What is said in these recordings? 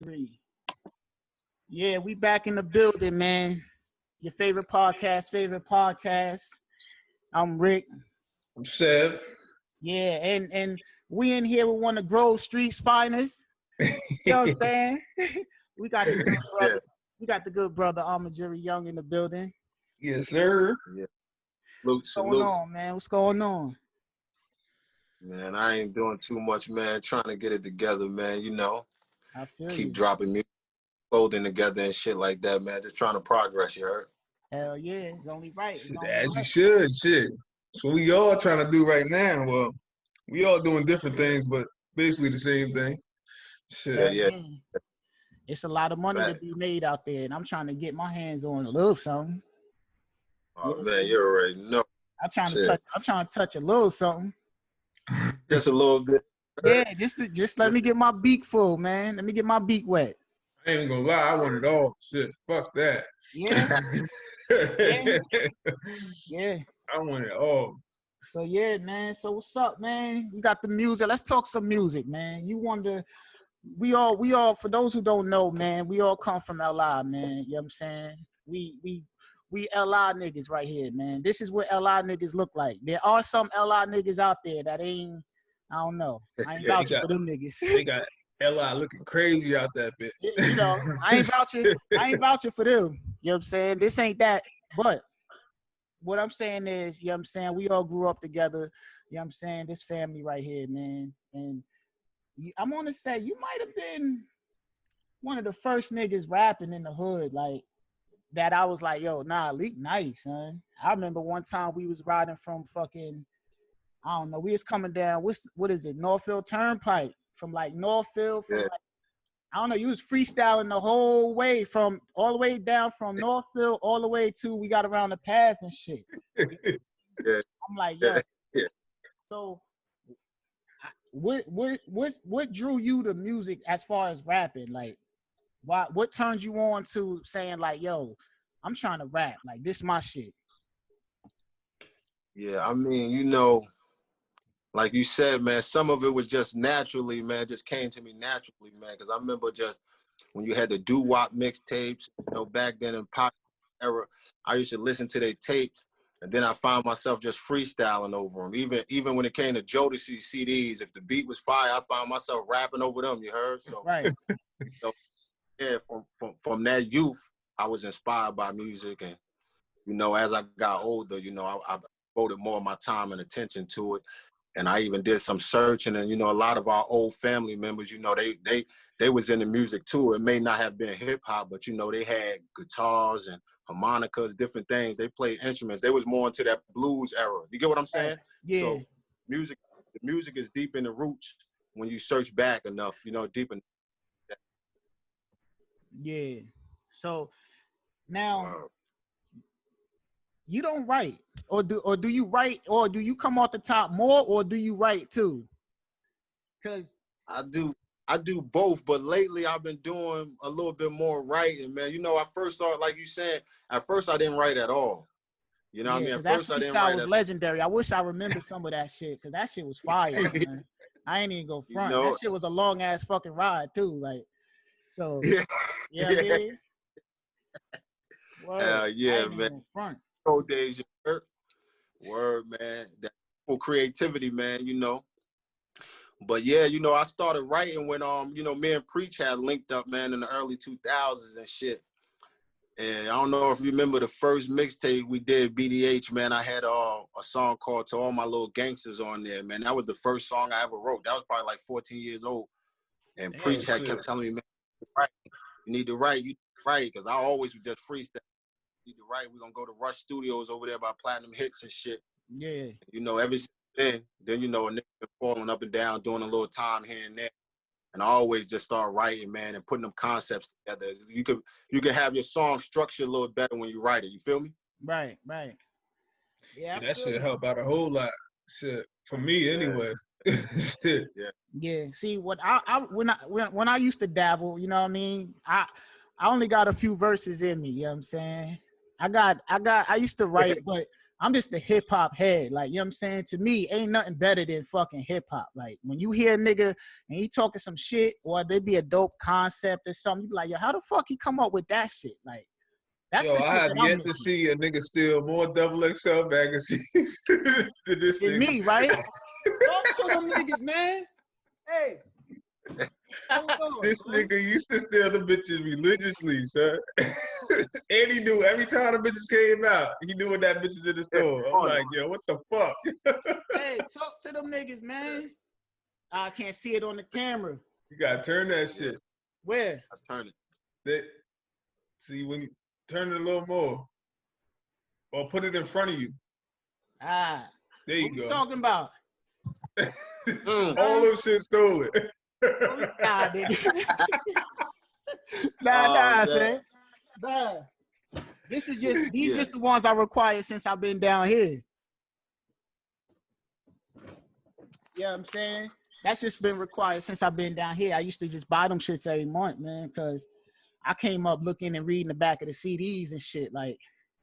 3. Yeah, we back in the building, man. Your favorite podcast. I'm Rick. I'm Seb. Yeah, and we in here with one of Grove Street's finest. You know what I'm saying? we got the good brother. We got the good brother Amagiri Young in the building. Yes, sir. Yeah. What's going on, man? What's going on? Man, I ain't doing too much, man. Trying to get it together, man. You know, I feel keep you. dropping music, clothing together and shit like that, man. Just trying to progress, you heard? Hell yeah, it's only right. It's only As right. you should, shit. So we all trying to do right now. Well, we all doing different things, but basically the same thing. Shit. Yeah. It's a lot of money to be made out there, and I'm trying to get my hands on a little something. Oh man, you already know. I'm trying to touch a little something. Just a little bit. Yeah, just let me get my beak full, man. Let me get my beak wet. I ain't gonna lie, I want it all. Shit, fuck that. Yeah. Yeah. I want it all. So yeah, man. So what's up, man? We got the music. Let's talk some music, man. We all, for those who don't know, man, we all come from LI, man. You know what I'm saying? We LI niggas right here, man. This is what LI niggas look like. There are some LI niggas out there that ain't, I don't know. I ain't vouching for them niggas. They got LI looking crazy out that bitch. You know, I ain't vouching for them. You know what I'm saying? This ain't that. But what I'm saying is, you know what I'm saying, we all grew up together. You know what I'm saying? This family right here, man. And I'm gonna say you might have been one of the first niggas rapping in the hood, like that. I was like, yo, nah, Leak nice, son. I remember one time we was riding from fucking, I don't know, we was coming down, what is it, Northfield Turnpike, from like Northfield, from like, I don't know, you was freestyling the whole way from, all the way down from Northfield all the way to, we got around the path and shit. Yeah. I'm like, yo, Yeah. So what drew you to music as far as rapping? Like, what turned you on to saying like, yo, I'm trying to rap, like this my shit? Yeah, I mean, you know, like you said, man, some of it was just naturally, man, just came to me naturally, man. Because I remember just when you had the doo-wop mixtapes, you know, back then in pop era, I used to listen to their tapes, and then I found myself just freestyling over them. Even when it came to Jodeci CDs, if the beat was fire, I found myself rapping over them. You heard? So right. So, yeah, from that youth, I was inspired by music, and you know, as I got older, you know, I devoted more of my time and attention to it. And I even did some searching, and you know, a lot of our old family members, you know, they was into music too. It may not have been hip hop, but you know, they had guitars and harmonicas, different things. They played instruments. They was more into that blues era. You get what I'm saying? Yeah. So the music is deep in the roots when you search back enough, you know, deep in. Yeah. So now you don't write, or do you write, or do you come off the top more, or do you write too? Because I do both, but lately I've been doing a little bit more writing, man. You know, I first started, like you said, at first I didn't write at all. You know what I mean? At first I didn't write. That was legendary. I wish I remember some of that shit, because that shit was fire, man. I ain't even go front. You know, that shit was a long ass fucking ride too. Like, so yeah. What I mean? Word. Yeah, man. Front. Old days, word, man. That creativity, man, you know. But yeah, you know, I started writing when you know, me and Preach had linked up, man, in the early 2000s and shit. And I don't know if you remember the first mixtape we did, BDH, man. I had a song called "To All My Little Gangsters" on there, man. That was the first song I ever wrote. That was probably like 14 years old. And Preach had kept telling me, man, you need to write, because I always would just freestyle. You need to write. We're gonna go to Rush Studios over there by Platinum Hits and shit. Yeah. You know, ever since then you know, a nigga been falling up and down, doing a little time here and there. And I always just start writing, man, and putting them concepts together. You could have your song structured a little better when you write it. You feel me? Right. Yeah, that should help out a whole lot. Shit, for me anyway. Shit. Yeah. See, when I used to dabble, you know what I mean? I only got a few verses in me, you know what I'm saying? I used to write, but I'm just a hip hop head. Like, you know what I'm saying? To me, ain't nothing better than fucking hip hop. Like, when you hear a nigga and he talking some shit or there be a dope concept or something, you be like, yo, how the fuck he come up with that shit? Like, that's Yo, the I shit have that I'm yet to missing. see a nigga steal more double XL magazines than this It's nigga. me, right? Talk to them niggas, man. Hey. Hold on, This bro. nigga used to steal the bitches religiously, sir. And he knew every time the bitches came out, he knew what that bitch is in the store. I'm like, yo, what the fuck? Hey, talk to them niggas, man. I can't see it on the camera. You gotta turn that shit. Where? I turn it. See, when you turn it a little more, or put it in front of you. Ah. There you What go. you talking about? All them shit stolen. Nah, nigga. Nah, son. Nah. These just the ones I require since I've been down here. You know what I'm saying? That's just been required since I've been down here. I used to just buy them shits every month, man, because I came up looking and reading the back of the CDs and shit, like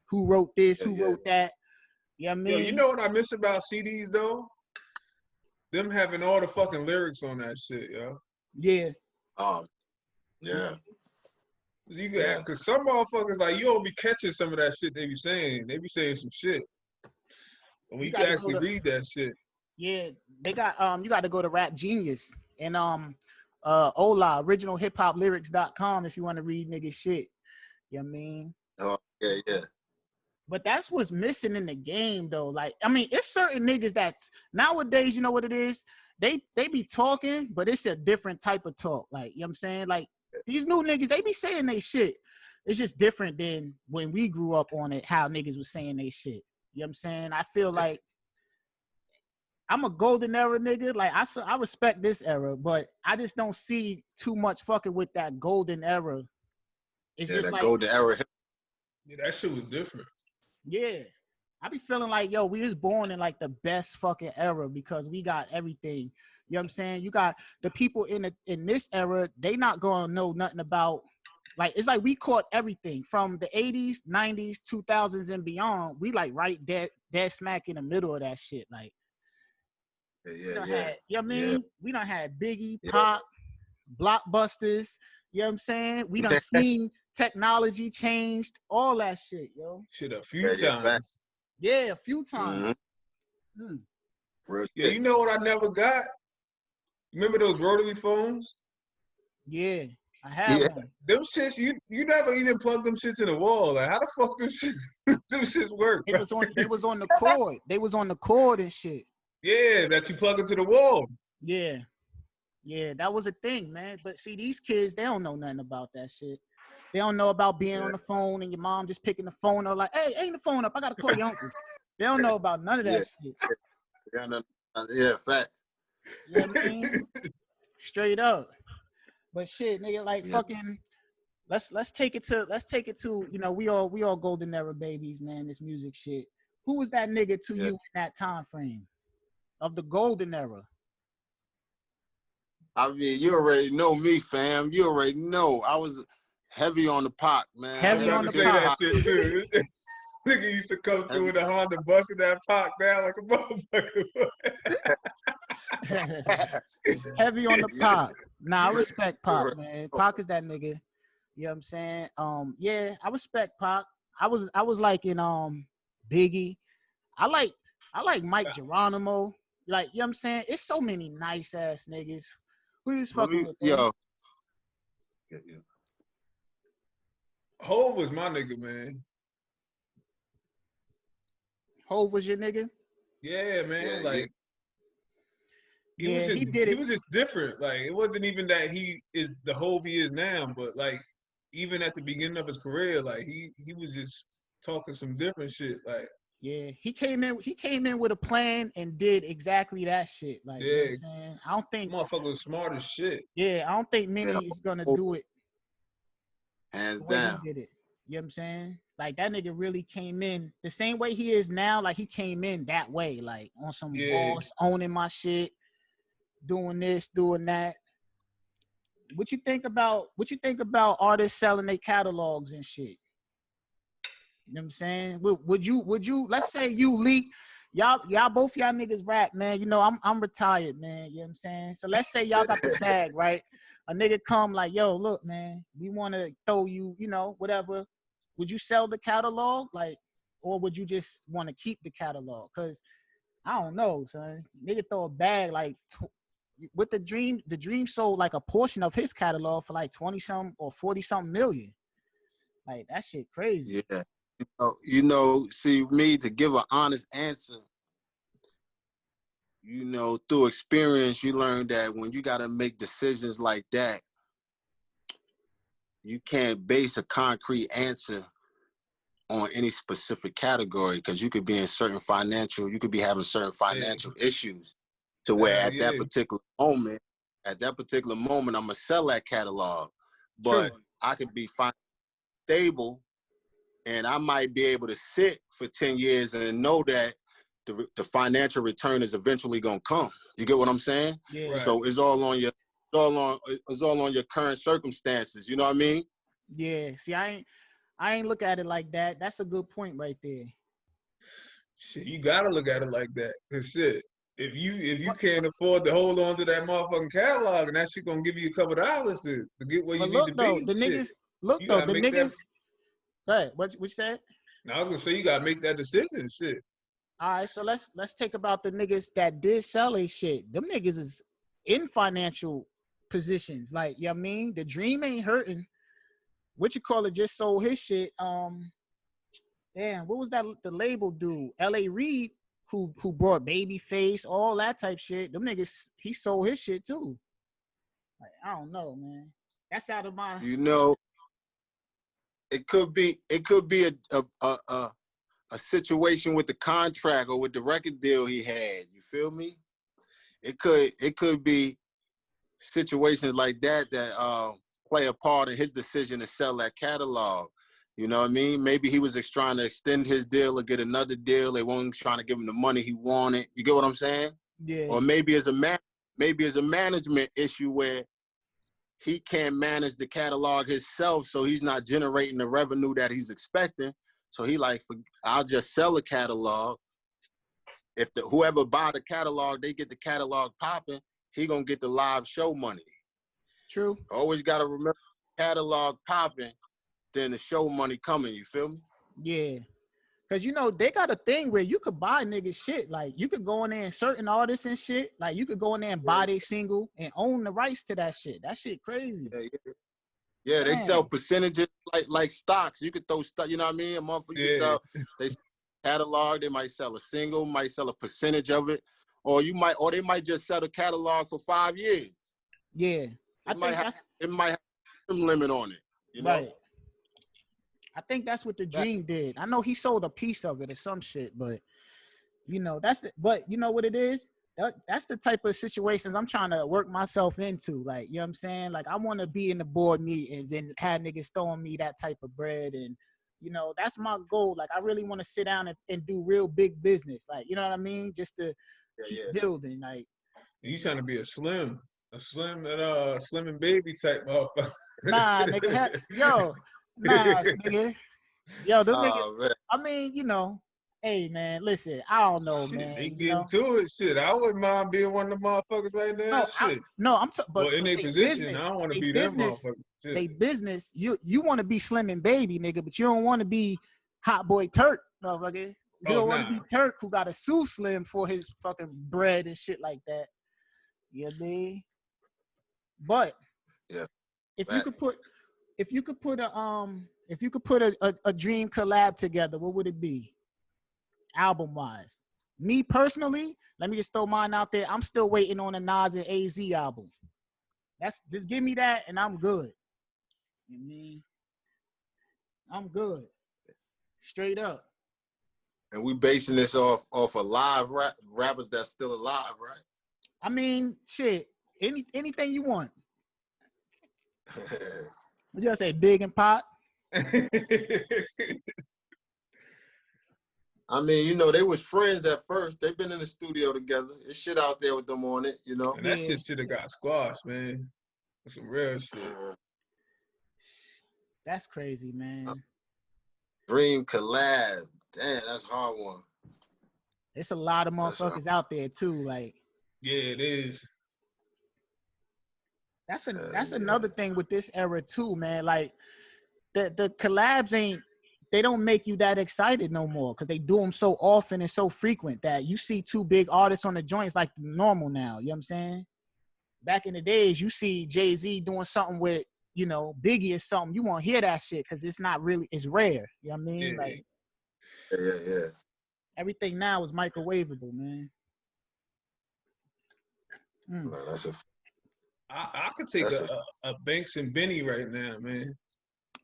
who wrote this, who wrote that. You know what I mean? Yo, you know what I miss about CDs though? Them having all the fucking lyrics on that shit, yo. Yeah. Yeah. You can, cause some motherfuckers like you don't be catching some of that shit they be saying. They be saying some shit. And when you can actually read that shit. Yeah, they got you got to go to Rap Genius and Ola originalhiphoplyrics.com if you want to read nigga shit. You know what I mean? Oh, yeah. But that's what's missing in the game though. Like, I mean, it's certain niggas that nowadays, you know what it is? They be talking, but it's a different type of talk. Like, you know what I'm saying? Like these new niggas, they be saying they shit. It's just different than when we grew up on it, how niggas was saying they shit. You know what I'm saying? I feel like I'm a golden era nigga. Like I respect this era, but I just don't see too much fucking with that golden era. It's just that like golden era. Yeah, that shit was different. Yeah. I be feeling like, yo, we was born in like the best fucking era because we got everything. You know what I'm saying? You got the people in this era, they not gonna know nothing about, like, it's like we caught everything from the 80s, 90s, 2000s and beyond. We like right dead smack in the middle of that shit. Like, we done had, you know what I mean? We done had Biggie, Pop, Blockbusters, you know what I'm saying? We done seen technology changed, all that shit, yo. Shit a few times. Yeah, a few times. Yeah, you know what I never got? Remember those rotary phones? Yeah, I had one. Them shits, you never even plug them shits in the wall. Like, how the fuck them shits work? They was on the cord. They was on the cord and shit. Yeah, that you plug into the wall. Yeah. Yeah, that was a thing, man. But see, these kids, they don't know nothing about that shit. They don't know about being on the phone and your mom just picking the phone up like, hey, hang the phone up. I got to call your uncle. They don't know about none of that shit. Yeah, facts. You know what I mean? Straight up. But shit, nigga, like fucking, let's take it to, you know, we all golden era babies, man, this music shit. Who was that nigga to you in that time frame of the golden era? I mean, you already know me, fam. You already know. I was heavy on the Pac, man. Heavy on the say Pac. that shit too. Nigga used to come through with a Honda busting that Pac down like a motherfucker. Heavy on the Pac. Nah, I respect Pac, man. Pac is that nigga. You know what I'm saying? Yeah, I respect Pac. I was like in Biggie. I like Mike Geronimo. Like, you know what I'm saying? It's so many nice ass niggas. Who you fucking with? Yo. Hov was my nigga, man. Hov was your nigga? Yeah, man. Like he did it. He was just different. Like, it wasn't even that he is the Hov he is now, but like even at the beginning of his career, like he was just talking some different shit. Like, yeah, he came in with a plan and did exactly that shit. Like, you know what I'm saying? I don't think motherfucker was smart as shit. Yeah, I don't think many is gonna do it hands the way down. he did it. You know what I'm saying? Like, that nigga really came in the same way he is now. Like, he came in that way, like on some boss, owning my shit, doing this, doing that. What you think about artists selling their catalogs and shit? You know what I'm saying? Would you let's say you leak, y'all both y'all niggas rap, man. You know, I'm retired, man. You know what I'm saying? So let's say y'all got the bag, right? A nigga come like, yo, look, man, we want to throw you, you know, whatever. Would you sell the catalog? Like, or would you just want to keep the catalog? Cause I don't know, son. Nigga throw a bag like with the dream sold like a portion of his catalog for like 20 something or 40 something million. Like that shit crazy. Yeah. You know, see me to give an honest answer, you know, through experience, you learn that when you got to make decisions like that, you can't base a concrete answer on any specific category because you could be in certain financial, you could be having certain financial issues to where at that particular moment, I'm gonna sell that catalog, but True. I could be stable and I might be able to sit for 10 years and know that the financial return is eventually gonna come. You get what I'm saying? Yeah. Right. So it's all on your current circumstances. You know what I mean? Yeah. See, I ain't look at it like that. That's a good point right there. Shit, you gotta look at it like that. Cause shit, if you can't afford to hold on to that motherfucking catalog and that shit gonna give you a couple of dollars to get where you But need look to though, be, the shit, niggas. Look you though, gotta the make that. niggas. Right. What you said? Now I was gonna say you gotta make that decision. Shit. All right. So let's take about the niggas that did sell a shit. Them niggas is in financial positions. Like, you know what I mean? The dream ain't hurting. What you call it? Just sold his shit. Damn, what was that? The label dude, L.A. Reid, who brought Babyface, all that type shit. Them niggas, he sold his shit too. Like, I don't know, man. That's out of my. You know, it could be a situation with the contract or with the record deal he had. You feel me? It could be situations like that play a part in his decision to sell that catalog. You know what I mean? Maybe he was trying to extend his deal or get another deal. They weren't trying to give him the money he wanted. You get what I'm saying? Yeah. Or maybe it's a management issue where he can't manage the catalog himself, so he's not generating the revenue that he's expecting. So he like, I'll just sell a catalog. If whoever buy the catalog, they get the catalog popping, he gonna get the live show money. True. Always gotta remember catalog popping, then the show money coming. You feel me? Yeah. Cause you know they got a thing where you could buy niggas shit. Like you could go in there and certain artists and shit. Like you could go in there and buy their single and own the rights to that shit. That shit crazy. Yeah, they Damn. sell percentages like stocks. You could throw stock. You know what I mean? A motherfucker you sell. They catalog. They might sell a single. Might sell a percentage of it, or they might just sell the catalog for 5 years. Yeah, It might have some limit on it. You know. Right. I think that's what the Dream did. I know he sold a piece of it or some shit, but you know, but you know what it is? That's the type of situations I'm trying to work myself into. Like, you know what I'm saying? Like, I want to be in the board meetings and have niggas throwing me that type of bread. And, you know, that's my goal. Like, I really want to sit down and do real big business. Like, you know what I mean? Just to keep building. Like, You trying to be a slim and baby type motherfucker. nah, nigga. Nigga. Yo, them niggas. Man. I mean, you know, hey, man, listen, I don't know, Shit, man. they You getting know? to it. Shit, I wouldn't mind being one of the motherfuckers right now. But in their they position, business, I don't want to be business, that motherfucker. Shit. they business. You want to be Slim and Baby, nigga, but you don't want to be Hot Boy Turk, motherfucker. You don't want to be Turk who got to sue Slim for his fucking bread and shit like that. You know what I mean? But if you could put a dream collab together, what would it be? Album wise. Me personally, let me just throw mine out there. I'm still waiting on a Nas and AZ album. That's just give me that and I'm good. You know what I mean? I'm good. Straight up. And we basing this off of live rappers that's still alive, right? I mean, shit. Anything you want. You just say Big and Pop. I mean, you know, they was friends at first. They've been in the studio together. There's shit out there with them on it, you know. And that shit should have got squashed, man. That's some real shit. That's crazy, man. Dream collab. Damn, that's a hard one. It's a lot of motherfuckers out there too. Like, yeah, it is. That's another thing with this era too, man. Like the collabs they don't make you that excited no more because they do them so often and so frequent that you see two big artists on the joints like normal now. You know what I'm saying? Back in the days, you see Jay-Z doing something with, you know, Biggie or something. You won't hear that shit because it's not really, it's rare. You know what I mean? Yeah. Like, yeah. everything now is microwavable, man. Man, that's I could take a Banks and Benny right now, man.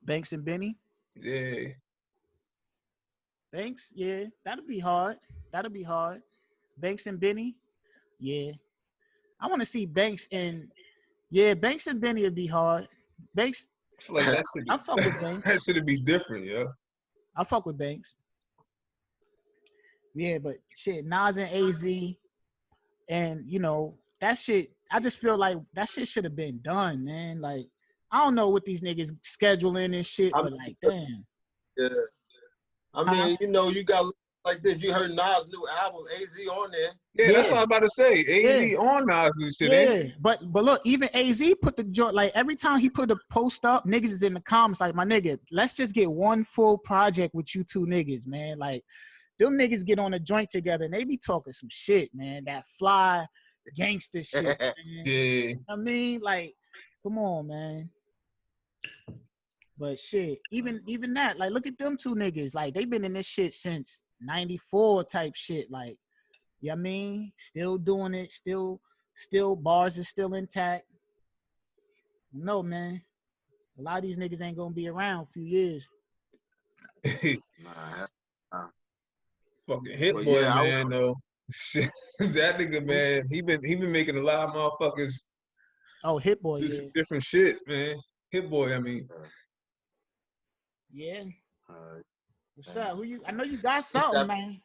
Banks and Benny? Yeah. Banks, yeah. That'll be hard. Banks and Benny? Yeah. I want to see Banks and Benny would be hard. Banks, I feel like that should be, I fuck with Banks. that should be different, yo. I fuck with Banks. Yeah, but shit, Nas and AZ, and you know, that shit, I just feel like that shit should have been done, man. Like, I don't know what these niggas scheduling and shit, but like, damn. Yeah. I mean, you know, you got like this. You heard Nas' new album, AZ on there. Yeah, that's what I'm about to say. AZ on Nas new shit. Yeah, but look, even AZ put the joint, like every time he put a post up, niggas is in the comments like, my nigga, let's just get one full project with you two niggas, man. Like, them niggas get on a joint together and they be talking some shit, man. That fly gangster shit, man. Yeah. I mean, like, come on, man. But shit, even that, like, look at them two niggas. Like, they been in this shit since 94 type shit. Like, you know what I mean? Still doing it, still bars is still intact. No, man. A lot of these niggas ain't gonna be around a few years. Fucking Hit Boy, yeah, man, though. Shit, that nigga, man, he been making a lot of motherfuckers. Oh, Hit Boy, do some different shit, man. Hit Boy, I mean. Yeah. What's up? I know you got something, man.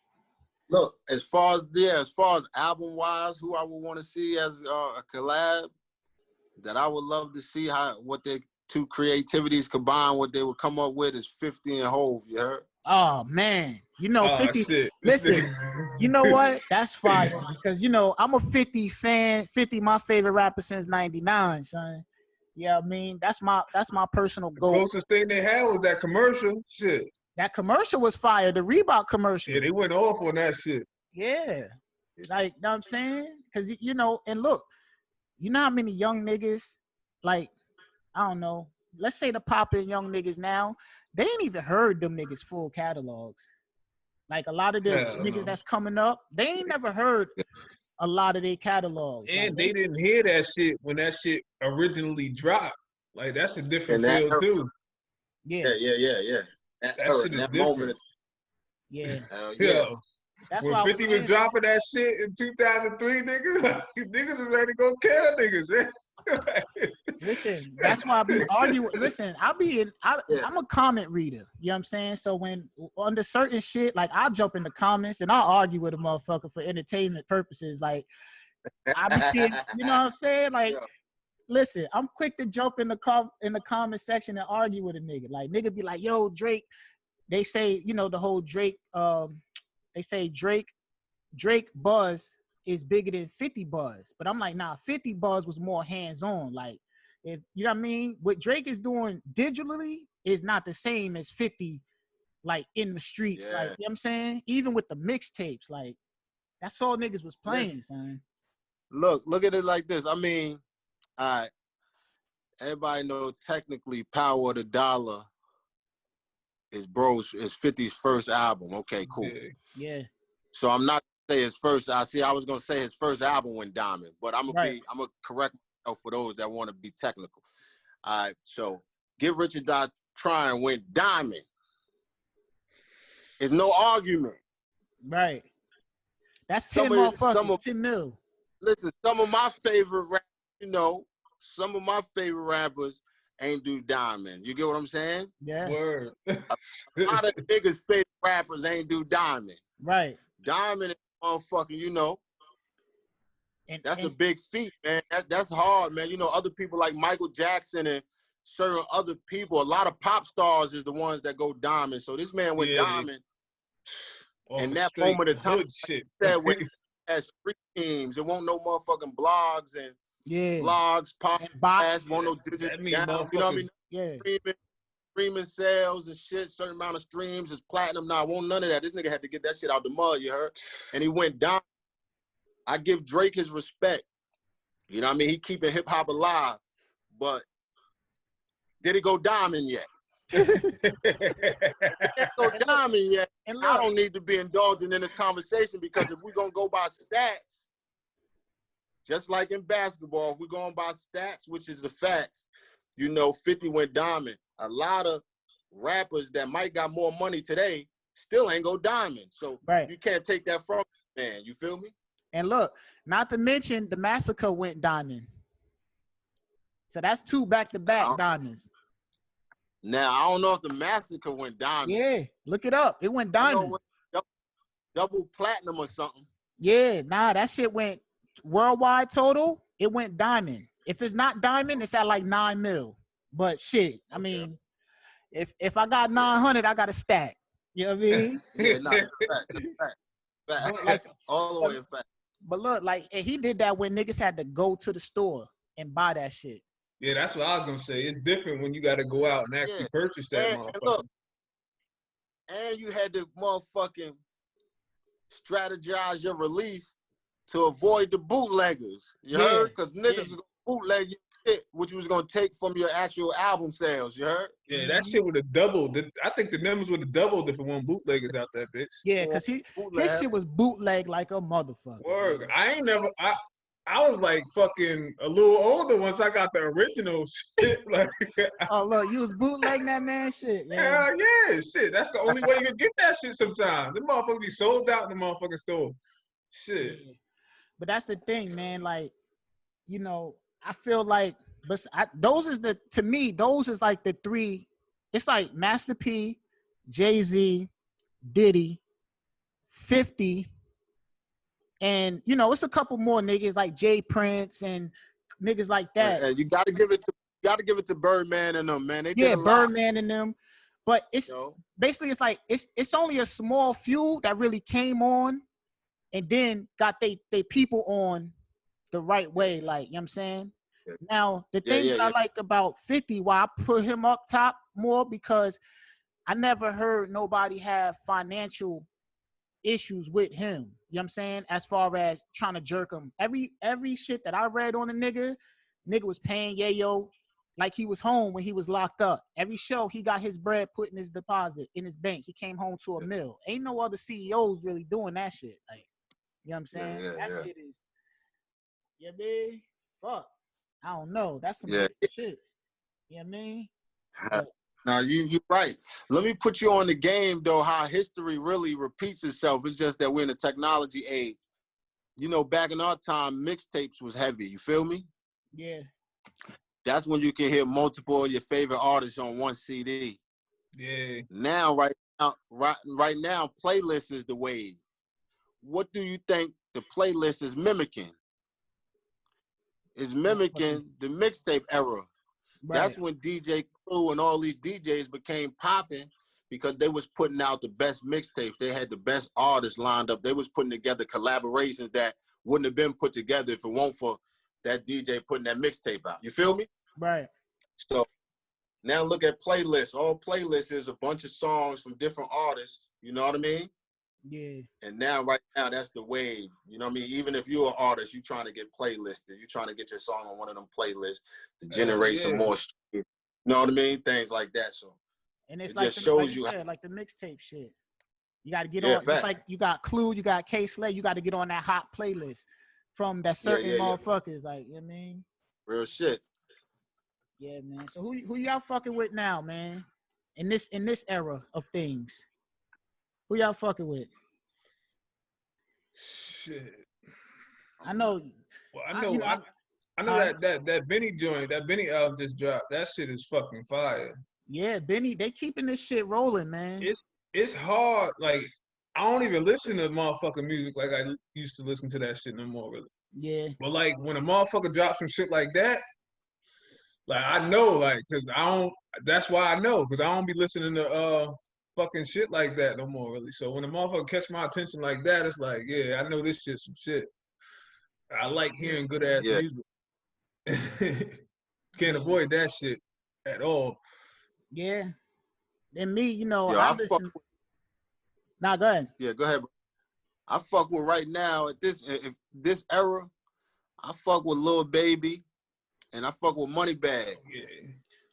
Look, as far as album wise, who I would want to see as a collab, that I would love to see what their two creativities combine, what they would come up with is 50 and Hove. You heard? Oh man, you know 50. Shit. Listen, you know what? That's fire because you know I'm a 50 fan. 50, my favorite rapper since '99, son. Yeah, I mean that's my personal goal. The closest thing they had was that commercial. Shit. That commercial was fire. The Reebok commercial. Yeah, they went off on that shit. Yeah, like, know what I'm saying? Because you know, and look, you know how many young niggas, like, I don't know. Let's say the poppin' young niggas now, they ain't even heard them niggas full catalogs. Like a lot of the niggas that's coming up, they ain't never heard a lot of their catalogs. And like, they didn't hear that shit when that shit originally dropped. Like, that's a different feel too. Yeah. That shit is different. Yeah. That's when 50 was dropping that shit in 2003, niggas was ready to go kill niggas, man. Listen, that's why I be arguing. Listen, I'm a comment reader. You know what I'm saying? So when under certain shit, like I'll jump in the comments and I'll argue with a motherfucker for entertainment purposes. Like I be seeing, you know what I'm saying? Like, listen, I'm quick to jump in the comment section and argue with a nigga. Like nigga be like, yo, Drake. They say, you know, the whole Drake. They say Drake buzz is bigger than 50 buzz. But I'm like, nah, 50 buzz was more hands-on. Like, if you know what I mean? What Drake is doing digitally is not the same as 50, like, in the streets. Like, you know what I'm saying? Even with the mixtapes, like, that's all niggas was playing, son. Look at it like this. I mean, all right, everybody know technically Power of the Dollar is 50's first album. Okay, cool. Yeah. So I'm not say his first. I was gonna say his first album went diamond, but I'm gonna correct myself for those that want to be technical. All right, so Get Rich or Die Trying went diamond. There's no argument. Right. That's 10 motherfuckers. 10 mil. Listen, some of my favorite rappers ain't do diamond. You get what I'm saying? Yeah. Word. A lot of niggas' favorite rappers ain't do diamond. Right. Diamond is motherfucking, you know. And that's a big feat, man. That's hard, man. You know, other people like Michael Jackson and certain other people, a lot of pop stars is the ones that go diamond. So this man went diamond. And that moment of time, shit. Said when as free teams, it won't no motherfucking blogs and vlogs, podcasts, won't no digits down. You know what I mean? Yeah. Streaming sales and shit, certain amount of streams is platinum. Now, won't none of that. This nigga had to get that shit out the mud, you heard? And he went down. I give Drake his respect. You know what I mean? He keeping hip hop alive. But did it go diamond yet? It go diamond yet. And I don't need to be indulging in this conversation because if we're gonna go by stats, just like in basketball, if we're going by stats, which is the facts, you know, 50 went diamond. A lot of rappers that might got more money today still ain't go diamond. So you can't take that from man. You feel me? And look, not to mention the Massacre went diamond. So that's 2 back-to-back diamonds. Now, I don't know if the Massacre went diamond. Yeah, look it up. It went diamond. Double platinum or something. Yeah, nah, that shit went worldwide total. It went diamond. If it's not diamond, it's at like 9 mil. But shit, I mean, if I got 900, I got a stack. You know what I mean? Yeah, nah, fact. Like, all the way in fact. But look, like he did that when niggas had to go to the store and buy that shit. Yeah, that's what I was gonna say. It's different when you got to go out and actually purchase that motherfucker. Look, and you had to motherfucking strategize your release to avoid the bootleggers. You heard? Because niggas was gonna bootleg your shit, which you was gonna take from your actual album sales. You heard? Yeah, that shit would have doubled. I think the numbers would have doubled if it weren't bootleggers out there, bitch. Yeah, because his shit was bootleg like a motherfucker. Word. I was like fucking a little older once I got the original shit. Like, oh look, you was bootlegging that man shit. Yeah. Hell yeah, shit. That's the only way you can get that shit sometimes. The motherfucker be sold out in the motherfucking store. Shit. But that's the thing, man. Like, you know, I feel like, those is like the 3. It's like Master P, Jay-Z, Diddy, 50. And you know, it's a couple more niggas like Jay Prince and niggas like that. You gotta give it to Birdman and them, man. They did a lot. Birdman and them. But it's basically it's like it's only a small few that really came on and then got they people on the right way. Like, you know what I'm saying? Yeah. Now the thing that I like about 50, why I put him up top more, because I never heard nobody have financial issues with him. You know what I'm saying? As far as trying to jerk him. Every shit that I read on a nigga was paying Yayo like he was home when he was locked up. Every show he got his bread put in his deposit in his bank. He came home to a mill. Ain't no other CEOs really doing that shit. Like, you know what I'm saying? That shit is, man, fuck. I don't know. That's some shit. You know what I mean? Now you're right. Let me put you on the game though, how history really repeats itself. It's just that we're in a technology age. You know, back in our time, mixtapes was heavy. You feel me? Yeah. That's when you can hear multiple of your favorite artists on one CD. Yeah. Now, right now, playlist is the wave. What do you think the playlist is mimicking? It's mimicking the mixtape era. Right. That's when DJ Clue and all these DJs became popping because they was putting out the best mixtapes. They had the best artists lined up. They was putting together collaborations that wouldn't have been put together if it weren't for that DJ putting that mixtape out. You feel me? Right. So now look at playlists. All playlists is a bunch of songs from different artists. You know what I mean? Yeah. And right now, that's the wave. You know what I mean? Even if you're an artist, you're trying to get playlisted. You're trying to get your song on one of them playlists to generate some more streams. You know what I mean? Things like that. So and it's like, shows you like the mixtape shit. You got to get on. It's like you got Clue, you got K-Slay. You got to get on that hot playlist from that certain motherfuckers. Like, you know what I mean? Real shit. Yeah, man. So who y'all fucking with now, man? In this era of things, who y'all fucking with? Shit. I know. Well, I know that Benny joint, that Benny album just dropped. That shit is fucking fire. Yeah, Benny, they keeping this shit rolling, man. It's hard. Like, I don't even listen to motherfucking music like I used to listen to that shit no more, really. Yeah. But like when a motherfucker drops some shit like that, Like I know, like, cause I don't. That's why I know, cause I don't be listening to fucking shit like that no more, really. So when a motherfucker catch my attention like that, it's like, yeah, I know this shit some shit. I like hearing good ass Yeah. music. Can't avoid that shit at all. Yeah. And me, you know, Yo, I I fuck. listen. Nah, go ahead. Yeah, go ahead. Bro. I fuck with right now at this era. I fuck with Lil Baby, and I fuck with Moneybag. Yeah.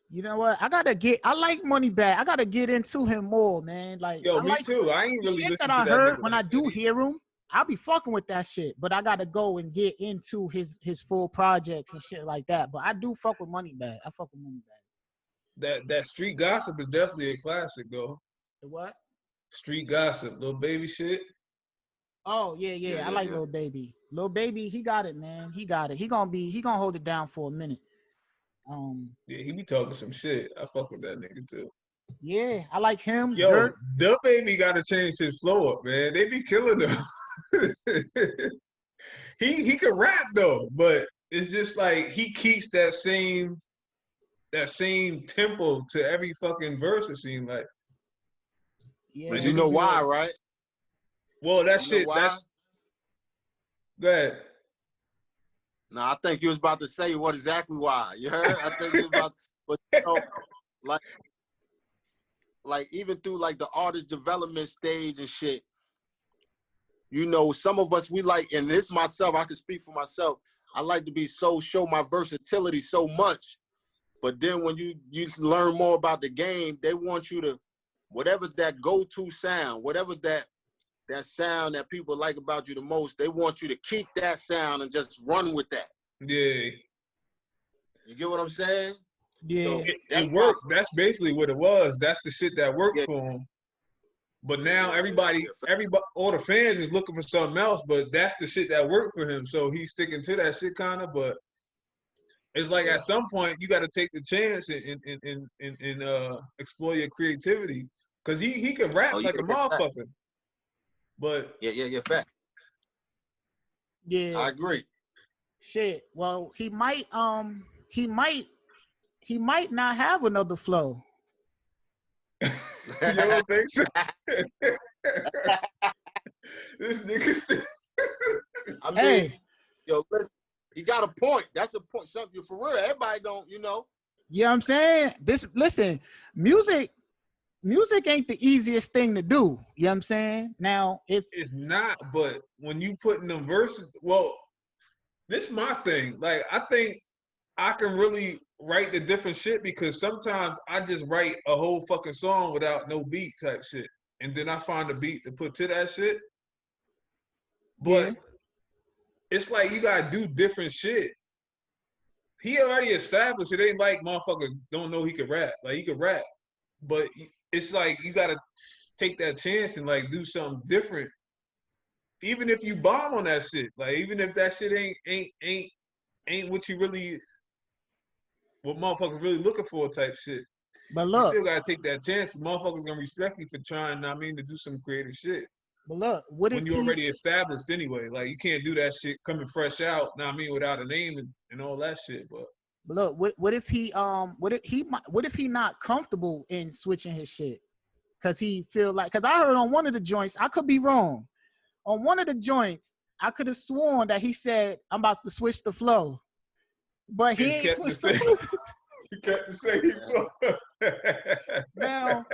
You know what? I like Moneybag. I gotta get into him more, man. Like, Yo, I me like too. I ain't the really shit that listened to I that heard nigga when like I do that. hear him. I'll be fucking with that shit, but I gotta go and get into his full projects and shit like that. But I do fuck with Moneybag. I fuck with Moneybag. That street gossip is definitely a classic though. The what? Street gossip, little baby shit. Oh yeah, Yeah, I yeah, like yeah. Lil Baby. Lil Baby, he got it, man. He got it. He gonna hold it down for a minute. Yeah, he be talking some shit. I fuck with that nigga too. Yeah, I like him. Yo, Dirt. the baby gotta change his flow up, man. They be killing him. He can rap though, but it's just like he keeps that same tempo to every fucking verse. It seems like. Yeah. But Like, you know why, right? Well, that You shit. know why? That's. Go ahead. No, I think you was about to say what exactly why. You heard? I think you was about, but you know, like even through like the artist development stage and shit, you know, some of us we like, and this myself, I can speak for myself. I like to be show my versatility so much, but then when you learn more about the game, they want you to, whatever's that go-to sound, whatever's that sound that people like about you the most, they want you to keep that sound and just run with that. Yeah. You get what I'm saying? Yeah. So It worked. That's basically what it was. That's the shit that worked Yeah. for him. But now Yeah. everybody, all the fans is looking for something else. But that's the shit that worked for him. So he's sticking to that shit kind of. But it's like at some point you got to take the chance and explore your creativity, because he can rap like a motherfucker. But fact. Yeah. I agree. Shit. Well, he might not have another flow. You don't think so? This nigga. I mean, Hey, yo, listen, he got a point. That's a point. Something for real. Everybody don't, you know. you know what I'm saying? Listen, music ain't the easiest thing to do. You know what I'm saying? Now, if It's not, but when you put in them verses, well, this is my thing. Like, I think I can really write the different shit, because sometimes I just write a whole fucking song without no beat type shit. And then I find a beat to put to that shit. But it's like you gotta do different shit. He already established it ain't like motherfuckers don't know he can rap. Like, he can rap. But it's like you gotta take that chance and like do something different. Even if you bomb on that shit. Like, even if that shit ain't what you really, what motherfuckers really looking for type shit. But look, you still gotta take that chance. Motherfuckers gonna respect you for trying, I mean, to do some creative shit. But look, what when if you're already established anyway? Like, you can't do that shit coming fresh out, I mean, without a name and all that shit. But look, what if he not comfortable in switching his shit? Cause he feel like, cause I heard on one of the joints, I could be wrong. On one of the joints, I could have sworn that he said, I'm about to switch the flow. But he ain't switched the flow. He kept the same flow. Now,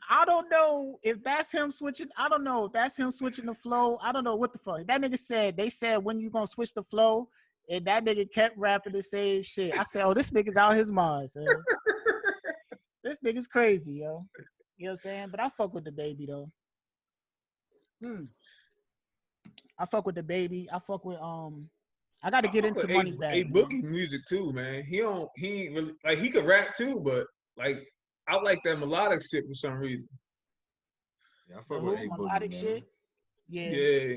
I don't know if that's him switching. I don't know if that's him switching the flow. I don't know what the fuck. That nigga said, they said, when you gonna switch the flow? And that nigga kept rapping the same shit. I said, oh, this nigga's out his mind, son. This nigga's crazy, yo. You know what I'm saying? But I fuck with the baby, though. I fuck with the baby. I fuck with, I got to get into Moneybag. A Boogie music too, man. He ain't really, like, he could rap too, but like, I like that melodic shit for some reason. Yeah, I fuck with A melodic Boogie, shit. Man. Yeah.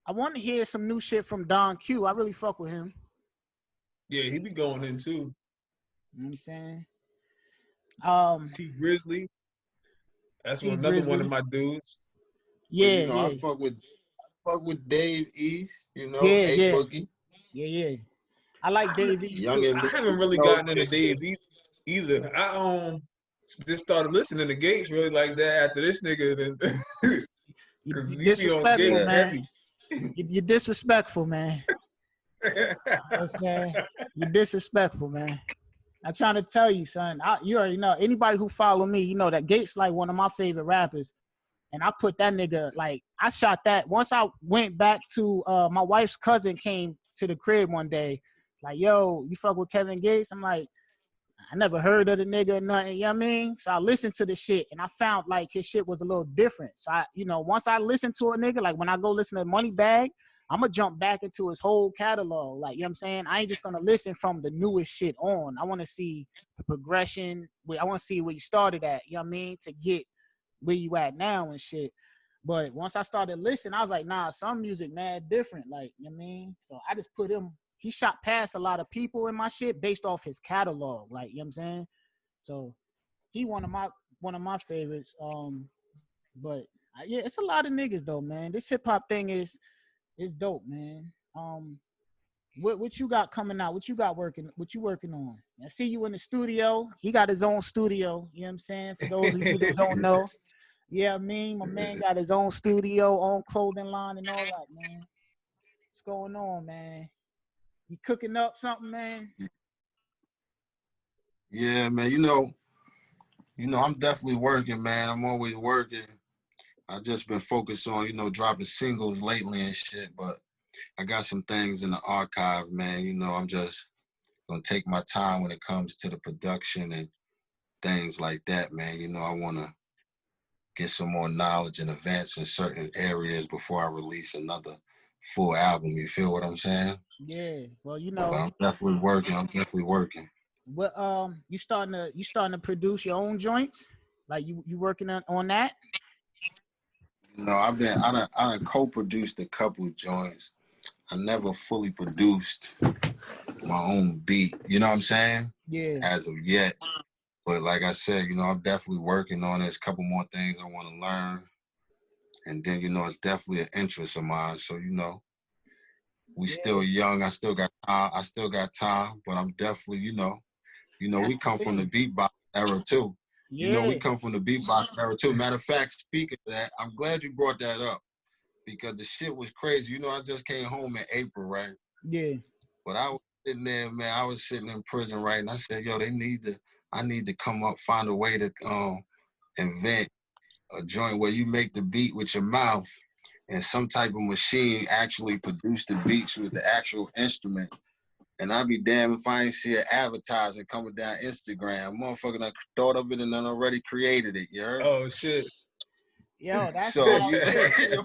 I want to hear some new shit from Don Q. I really fuck with him. Yeah, he be going in too. You know what I'm saying? T Grizzly. That's T another Grizzly. one of my dudes. Yeah, but, you know, yeah. I fuck with Dave East, you know, A Boogie. Yeah. I like Dave East Young too. and I me, haven't really gotten into Dave either. I just started listening to Gates really like that after this nigga, then You, because you he be on disrespectful, Gates yeah. man. heavy. You disrespectful, man. Yes, man. You disrespectful, man. I'm trying to tell you, son. You already know. Anybody who follow me, you know that Gates like one of my favorite rappers. And I put that nigga, like, I shot that. Once I went back to, my wife's cousin came to the crib one day. Like, yo, you fuck with Kevin Gates? I'm like, I never heard of the nigga or nothing, you know what I mean? So I listened to the shit and I found like his shit was a little different. So once I listen to a nigga, like when I go listen to Moneybagg, I'm gonna jump back into his whole catalog. Like, you know what I'm saying? I ain't just gonna listen from the newest shit on. I wanna see the progression. I wanna see where you started at, you know what I mean? To get where you at now and shit. But once I started listening, I was like, nah, some music mad different. Like, you know what I mean? So I just put him, he shot past a lot of people in my shit based off his catalog. Like, you know what I'm saying? So he one of my favorites. But yeah, it's a lot of niggas though, man. This hip hop thing is dope, man. What you got coming out? What you working on? I see you in the studio. He got his own studio, you know what I'm saying? For those of you that don't know. Yeah, I mean, my man got his own studio, own clothing line and all that, man. What's going on, man? You cooking up something, man? Yeah, man. I'm definitely working, man. I'm always working. I just been focused on, dropping singles lately and shit, but I got some things in the archive, man. I'm just gonna take my time when it comes to the production and things like that, man. I wanna get some more knowledge and advance in certain areas before I release another full album. You feel what I'm saying? Yeah. Well, But I'm definitely working. what you starting to produce your own joints? Like you working on that? I done co-produced a couple joints. I never fully produced my own beat. You know what I'm saying? Yeah. As of yet. But like I said, I'm definitely working on it. There's a couple more things I want to learn. And then, it's definitely an interest of mine. So, we still young. I still got time. But I'm definitely, That's we the come from the thing. beatbox era too. Yeah. We come from the beatbox era too. Matter of fact, speaking of that, I'm glad you brought that up because the shit was crazy. I just came home in April, right? Yeah. But I was sitting there, man. I was sitting in prison, right? And I said, yo, I need to come up, find a way to invent a joint where you make the beat with your mouth and some type of machine actually produce the beats with the actual instrument. And I'd be damn if I ain't see an advertising coming down Instagram. Motherfucker done thought of it and done already created it, you heard? Oh shit. Yo, that's So wild shit.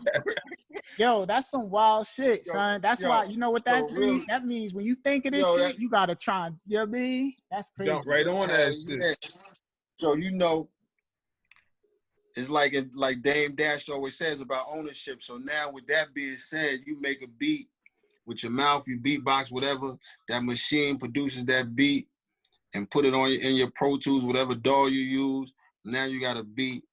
Yo, that's some wild shit, son. That's why, you know what that means? Really, That means when you think of this shit, you gotta try. You know what I mean? That's crazy. Jump right on that shit. So it's like Dame Dash always says about ownership. So now with that being said, you make a beat with your mouth, you beatbox, whatever, that machine produces that beat and put it on in your Pro Tools, whatever DAW you use. Now you got a beat,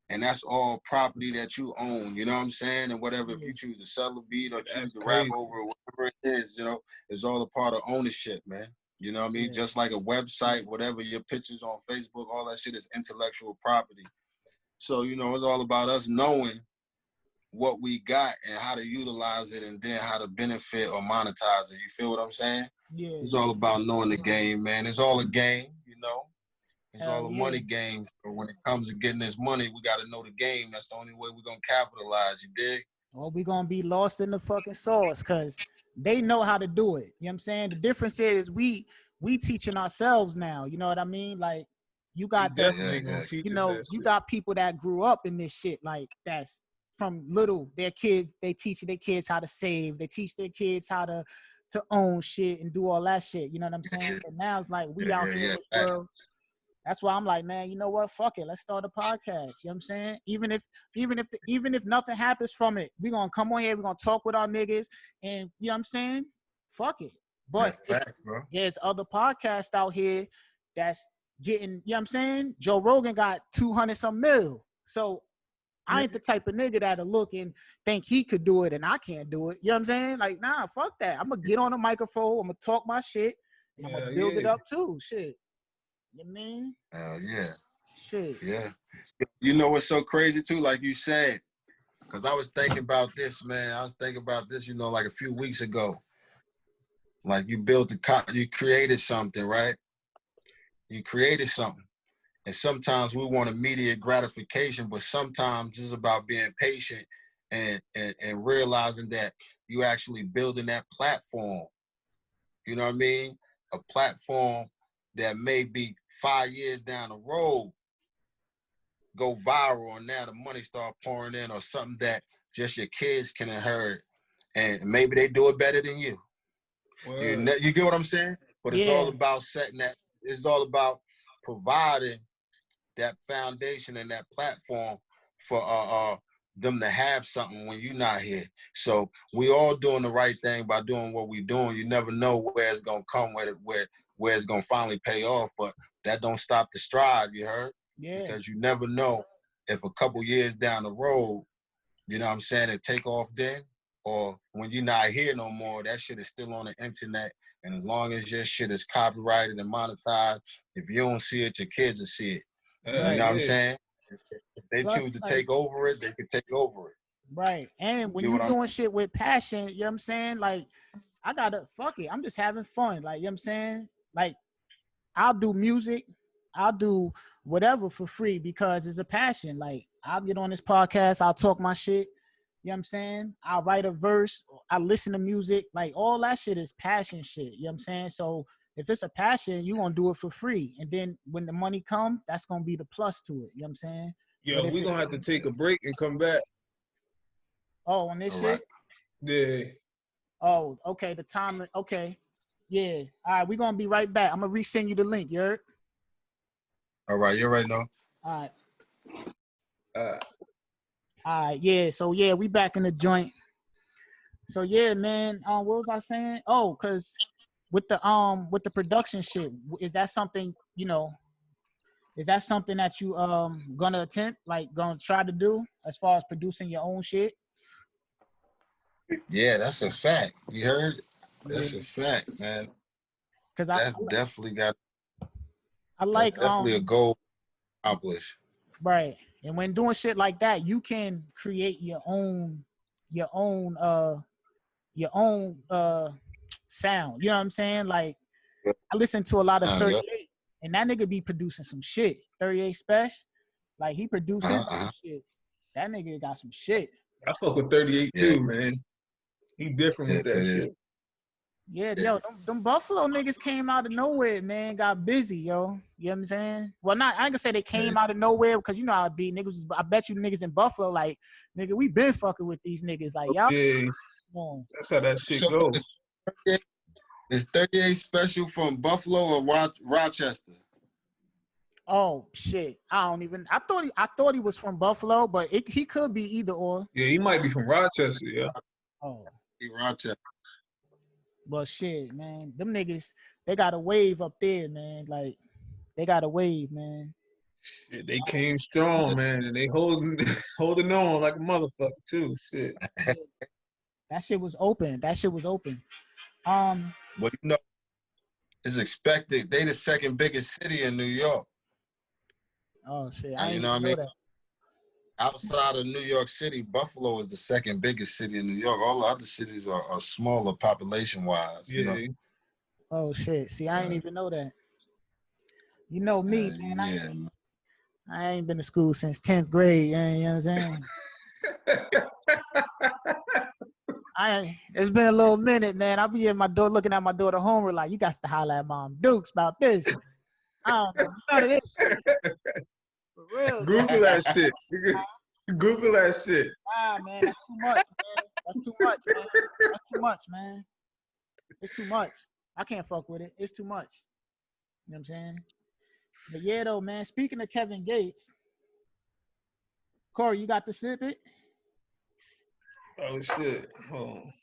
and that's all property that you own. You know what I'm saying? And whatever, if you choose to sell a beat or choose to rap over it, whatever it is, it's all a part of ownership, man. You know what I mean? Yeah. Just like a website, whatever your pictures on Facebook, all that shit is intellectual property. So, it's all about us knowing what we got and how to utilize it and then how to benefit or monetize it. You feel what I'm saying? Yeah. It's all about knowing the game, man. It's all a game, It's all a money game. So when it comes to getting this money, we got to know the game. That's the only way we're going to capitalize, you dig? Or we going to be lost in the fucking sauce because they know how to do it. You know what I'm saying? The difference is we teaching ourselves now. You know what I mean? Like, you got you got people that grew up in this shit, like that's from little, their kids, they teach their kids how to save, they teach their kids how to own shit and do all that shit. You know what I'm saying? But now it's like we out here in this world. That's why I'm like, man, you know what? Fuck it. Let's start a podcast. You know what I'm saying? Even if nothing happens from it, we're gonna come on here, we're gonna talk with our niggas, and you know what I'm saying? Fuck it. But there's other podcasts out here that's getting, you know what I'm saying? Joe Rogan got 200 some mil. So I ain't the type of nigga that'll look and think he could do it and I can't do it. You know what I'm saying? Like, nah, fuck that. I'm gonna get on the microphone. I'm gonna talk my shit. And I'm gonna build it up too. Shit. You know what I mean? Hell yeah. Shit. Yeah. You know what's so crazy too? Like you said, because I was thinking about this, man. I was thinking about this, you know, like a few weeks ago. Like you you created something, right? You created something. And sometimes we want immediate gratification, but sometimes it's about being patient and realizing that you actually building that platform. You know what I mean? A platform that may be 5 years down the road go viral, and now the money start pouring in, or something that just your kids can inherit, and maybe they do it better than you. You get what I'm saying? But it's all about setting that. It's all about providing that foundation and that platform for them to have something when you're not here. So we all doing the right thing by doing what we're doing. You never know where it's gonna come, where it's gonna finally pay off. But that don't stop the stride. You heard? Yeah. Because you never know if a couple years down the road, you know what I'm saying, it take off then, or when you're not here no more, that shit is still on the internet. And as long as your shit is copyrighted and monetized, if you don't see it, your kids will see it. You know what I'm saying? If they choose to take over it, they can take over it. Right. And when you're doing shit with passion, you know what I'm saying? Like, I gotta, fuck it. I'm just having fun. Like, you know what I'm saying? Like, I'll do music. I'll do whatever for free because it's a passion. Like, I'll get on this podcast. I'll talk my shit. You know what I'm saying? I'll write a verse. I listen to music. Like, all that shit is passion shit. You know what I'm saying? So if it's a passion, you're going to do it for free. And then when the money come, that's going to be the plus to it. You know what I'm saying? Yo, we're going to have to take a break and come back. Oh, on this shit? Yeah. Oh, okay. The time. Okay. Yeah. All right. We're going to be right back. I'm going to resend you the link. You heard? All right. You already know. All right. Yeah. So, yeah, we back in the joint. So, yeah, man. What was I saying? Oh, because with the production shit, is that something, you know, is that something that you gonna attempt, like gonna try to do as far as producing your own shit? Yeah, that's a fact. You heard? That's a fact, man. Because that's definitely definitely a goal accomplished. Right. And when doing shit like that, you can create your own sound. You know what I'm saying? Like, I listen to a lot of 38, and that nigga be producing some shit. 38 Special, like he produces shit. That nigga got some shit. I fuck with 38 too, man. He different with that shit. Yeah, yo, them Buffalo niggas came out of nowhere, man. Got busy, yo. You know what I'm saying? Well, I ain't gonna say they came out of nowhere because you know how it be. Niggas, I bet you niggas in Buffalo, like, nigga, we been fucking with these niggas. Like, y'all. Yeah, that's how that shit goes. Is 38 Special from Buffalo or Rochester? Oh shit! I thought he was from Buffalo, but he could be either or. Yeah, he might be from Rochester. Yeah. Oh. Rochester. But shit, man, them niggas, they got a wave up there, man. Like, they got a wave, man. Shit, they came strong, man, and they holding on like a motherfucker too. Shit. That shit was open. Well, you know, it's expected. They the second biggest city in New York. Oh shit! You know what I mean? That. Outside of New York City, Buffalo is the second biggest city in New York. All the other cities are smaller population-wise. Yeah. You know? Oh shit! See, I ain't even know that. You know me, man. I ain't been to school since 10th grade. You know what I'm saying? It's been a little minute, man. I'll be at my door looking at my daughter homework like, you got to holler at Mom Dukes about this. I don't know none of this shit. For real. Google that shit. Google that shit. Nah, man, that's too much, man. That's too much, man. That's too much, man. It's too much. I can't fuck with it. It's too much. You know what I'm saying? But yeah, though, man, speaking of Kevin Gates, Corey, you got the snippet? Oh, shit. Hold on.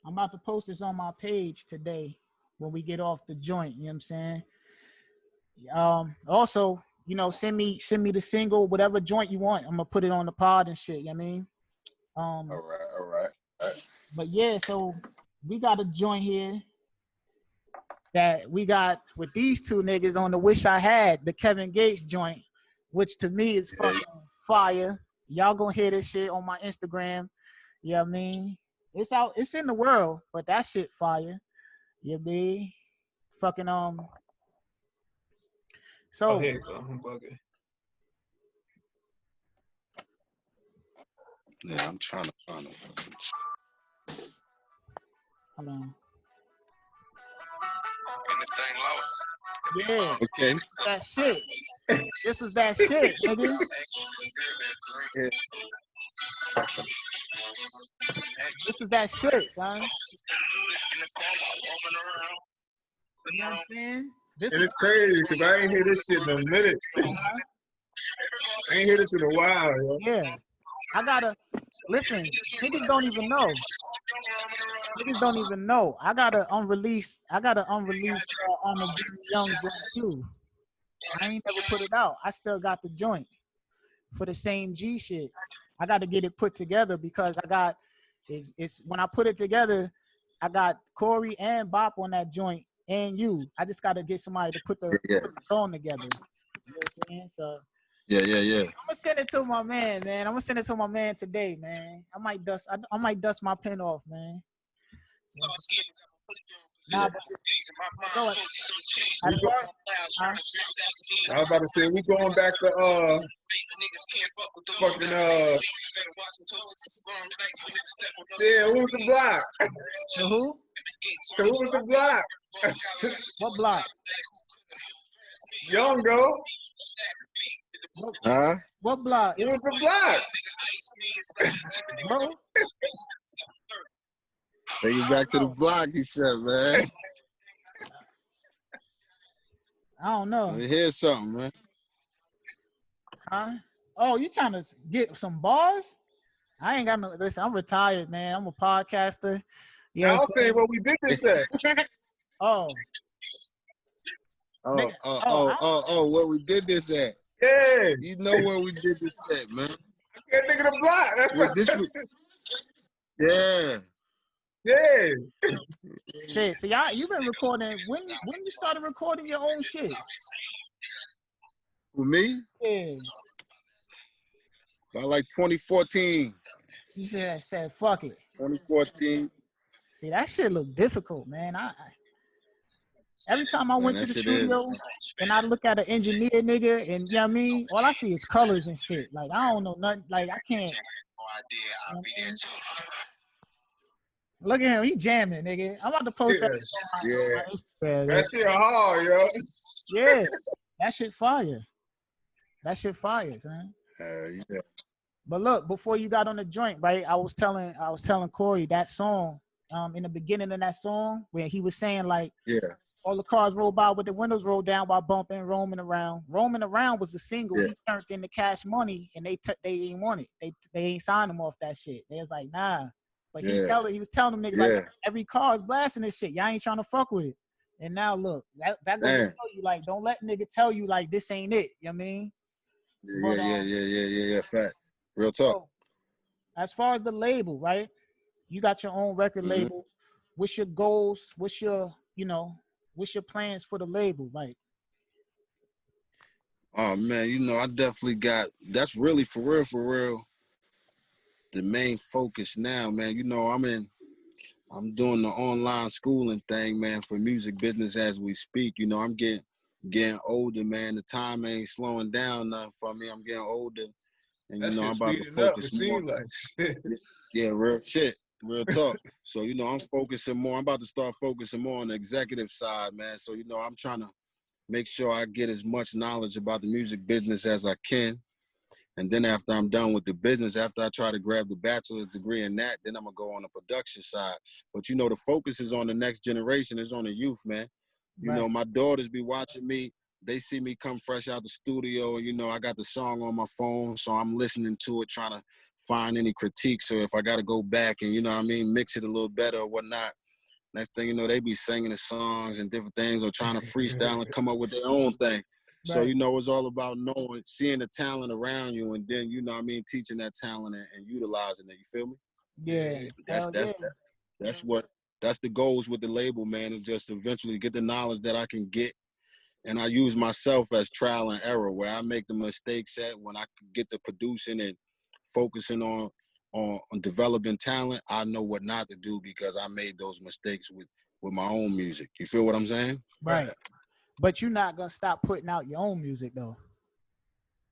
I'm about to post this on my page today when we get off the joint. You know what I'm saying? Also, you know, send me the single, whatever joint you want. I'm gonna put it on the pod and shit. You know what I mean? All right. But yeah, so we got a joint here that we got with these two niggas on the Wish I Had, the Kevin Gates joint, which to me is fucking fire. Y'all gonna hear this shit on my Instagram. You know what I mean? It's out, it's in the world, but that shit fire. You be fucking so here you go. I'm bugging. Yeah, I'm trying to find it. hold on. Anything lost? Yeah, Okay. that shit. This was that shit, nigga. Yeah. This is that shit, son. You know what I'm saying? This And is it's crazy because I ain't hear this shit in a minute. I ain't hear this in a while, yo. yeah. I gotta listen. Niggas don't even know. Niggas don't even know. I gotta unrelease. Amagiri Young joint too. I ain't never put it out. I still got the joint for the same G shit. I got to get it put together because I got it's when I put it together, I got Corey and Bop on that joint and you. I just got to get somebody to put the song together. You know what I'm saying? So Yeah. I'm gonna send it to my man. I'm gonna send it to my man today, man. I might dust my pen off, man. Nah, but go ahead. As far as, I was about to say we going back to fucking yeah, who was the block? to who? So who was the block? What block? Young go. Huh? What block? Who was the block? Bro? Take it back to the block, he said, man. I don't know. Let me hear something, man. Huh? Oh, you trying to get some bars? I ain't got no. Listen, I'm retired, man. I'm a podcaster. Yeah. I'll say what we did this at. Oh. Nigga, Where we did this at? Yeah. You know where we did this at, man. I can't think of the block. That's With what this, yeah. yeah. Shit. So y'all, you been recording when you started recording your own shit? For me? Yeah. About like 2014. You said fuck it. 2014. See, that shit look difficult, man. I every time I went to the studio and I look at an engineer nigga and you know what I mean, all I see is colors and shit. Like I don't know nothing. Like I can't. You know what I mean? Look at him, he jamming, nigga. I'm about to post that on my Instagram. That shit hard, yo. Yeah, that shit fire. That shit fire, man. Yeah. But look, before you got on the joint, right? I was telling Corey that song, in the beginning of that song where he was saying like, all the cars roll by with the windows rolled down while bumping, roaming around. Roaming around was the single. He turned into Cash Money, and they ain't want it. They ain't signed him off that shit. They was like, nah. But he was telling them niggas like every car is blasting this shit. Y'all ain't trying to fuck with it. And now look, that goes to tell you like, don't let nigga tell you like this ain't it. You know what I mean? Yeah. Facts. Real talk. So, as far as the label, right? You got your own record label. What's your goals? What's your plans for the label? Like, oh man, I definitely got. That's really for real. The main focus now, man. I'm doing the online schooling thing, man, for music business as we speak. I'm getting older, man. The time ain't slowing down nothing for me. I'm getting older. And, I'm about to focus more. Yeah, real shit. Real talk. So, I'm focusing more. I'm about to start focusing more on the executive side, man. So, I'm trying to make sure I get as much knowledge about the music business as I can. And then after I'm done with the business, after I try to grab the bachelor's degree in that, then I'm going to go on the production side. But, the focus is on the next generation, is on the youth, man. My daughters be watching me. They see me come fresh out the studio. I got the song on my phone, so I'm listening to it, trying to find any critiques, or if I got to go back and, mix it a little better or whatnot. Next thing you know, they be singing the songs and different things or trying to freestyle and come up with their own thing. So, you know, it's all about knowing, seeing the talent around you, and then, you know what I mean, teaching that talent and utilizing it. You feel me? Yeah. That's the goals with the label, man, is just eventually get the knowledge that I can get. And I use myself as trial and error, where I make the mistakes at when I get to producing and focusing on developing talent. I know what not to do because I made those mistakes with my own music. You feel what I'm saying? Right. But you're not gonna stop putting out your own music though.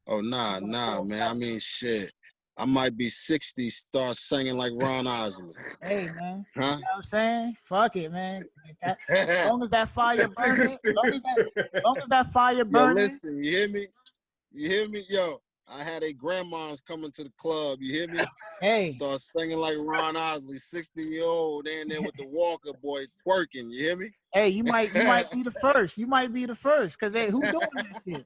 Oh, nah, man. I mean, shit. I might be 60, start singing like Ron Osley. Hey, man. Huh? You know what I'm saying? Fuck it, man. As long as that fire burning, as long as that fire burning. Yo, listen, you hear me? You hear me? Yo, I had a grandma's coming to the club. You hear me? Hey. Start singing like Ron Osley, 60-year-old, and then with the Walker boy twerking. You hear me? Hey, you might be the first. You might be the first. Cause hey, who doing that shit?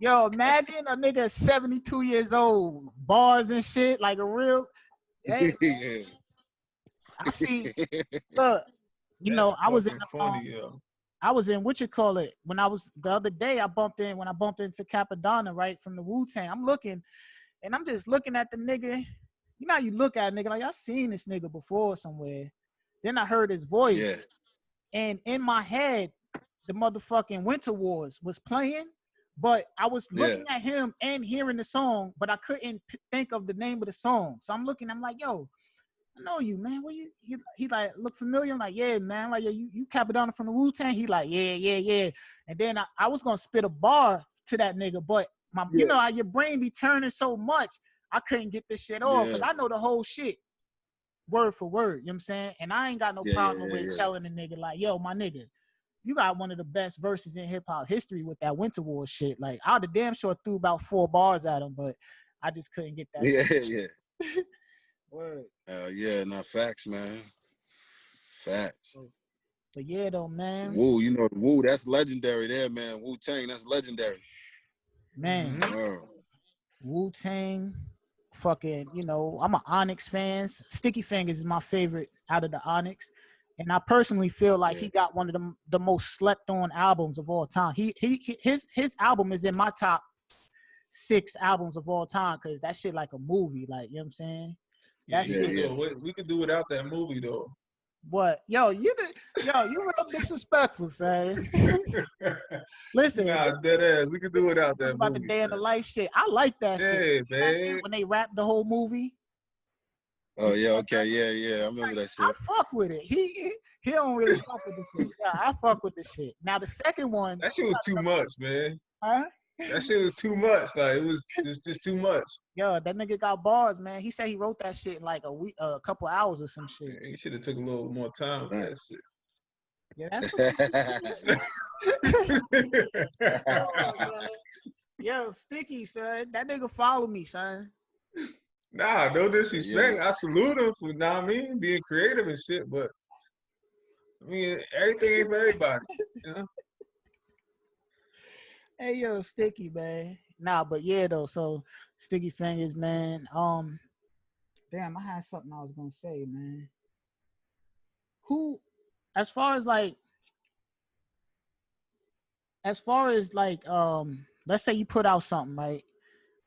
Yo, imagine a nigga 72 years old, bars and shit, like a real. Hey, Yeah. I see. Look, you know, I was in the I was in what you call it when I was the other day. I bumped into Capadonna right from the Wu-Tang. I'm looking, and I'm just looking at the nigga. You know how you look at a nigga like I seen this nigga before somewhere. Then I heard his voice, and in my head, the motherfucking Winter Wars was playing. But I was looking at him and hearing the song, but I couldn't think of the name of the song. So I'm looking, I'm like, yo, I know you, man. What you? He like look familiar. I'm like, yeah, man. Like, yeah, you Capadonna from the Wu-Tang. He like, yeah. And then I was gonna spit a bar to that nigga, but you know how your brain be turning so much, I couldn't get this shit off because I know the whole shit word for word. You know what I'm saying? And I ain't got no problem with telling the nigga like, yo, my nigga, you got one of the best verses in hip hop history with that Winter War shit. Like, I'd have damn sure threw about 4 bars at him, but I just couldn't get that. Yeah. Word. Yeah, not facts, man. Facts. But yeah, though, man. Wu, you know, Wu, that's legendary there, man. Wu-Tang, that's legendary. Man. Wu-Tang, fucking, you know, I'm an Onyx fan. Sticky Fingers is my favorite out of the Onyx. And I personally feel like he got one of the most slept on albums of all time. His album is in my top 6 albums of all time because that shit like a movie. Like, you know what I'm saying? We could do without that movie though. What? Yo, you real disrespectful, son. Listen, dead ass. We could do without that about movie. The day in the life shit. I like that shit. Man. That shit when they rap the whole movie. Oh yeah, okay, yeah. I remember that shit. I fuck with it. He don't really fuck with the shit. Yeah, I fuck with the shit. Now the second one. That shit was too much, man. Huh? That shit was too much. Like it's just too much. Yo, that nigga got bars, man. He said he wrote that shit in like a week, a couple hours or some shit. Yeah, he should have took a little more time with that shit. Yeah, that's Yo, Sticky, son. That nigga follow me, son. Nah, no disrespect. I salute him for, being creative and shit, but I mean, everything ain't for everybody, you know? Hey, yo, Sticky, man. Nah, but yeah, though, so Sticky Fingers, man. Damn, I had something I was gonna say, man. Who, as far as like, let's say you put out something, right?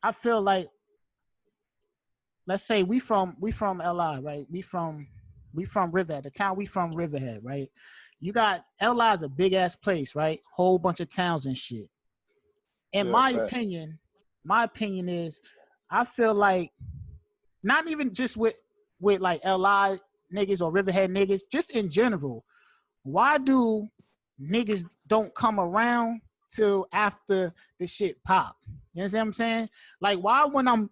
I feel like, let's say we from LI, right? We from Riverhead, the town we from Riverhead, right? You got LI is a big ass place, right? Whole bunch of towns and shit. In my opinion is, I feel like not even just with like LI niggas or Riverhead niggas, just in general, why do niggas don't come around till after the shit pop? You know what I'm saying? Like, why when I'm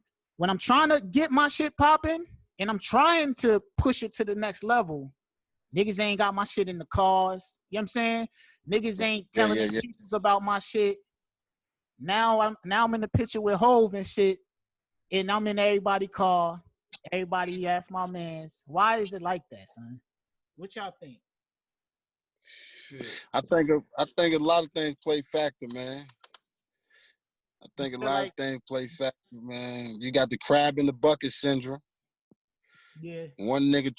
trying to get my shit popping and I'm trying to push it to the next level, niggas ain't got my shit in the cars. You know what I'm saying? Niggas ain't telling me pieces about my shit. Now I'm in the picture with Hove and shit, and I'm in everybody's car. Everybody ask my mans, why is it like that, son? What y'all think? Shit. I think a lot of things play factor, man. I think a lot of things play factor, man. You got the crab in the bucket syndrome. Yeah. One nigga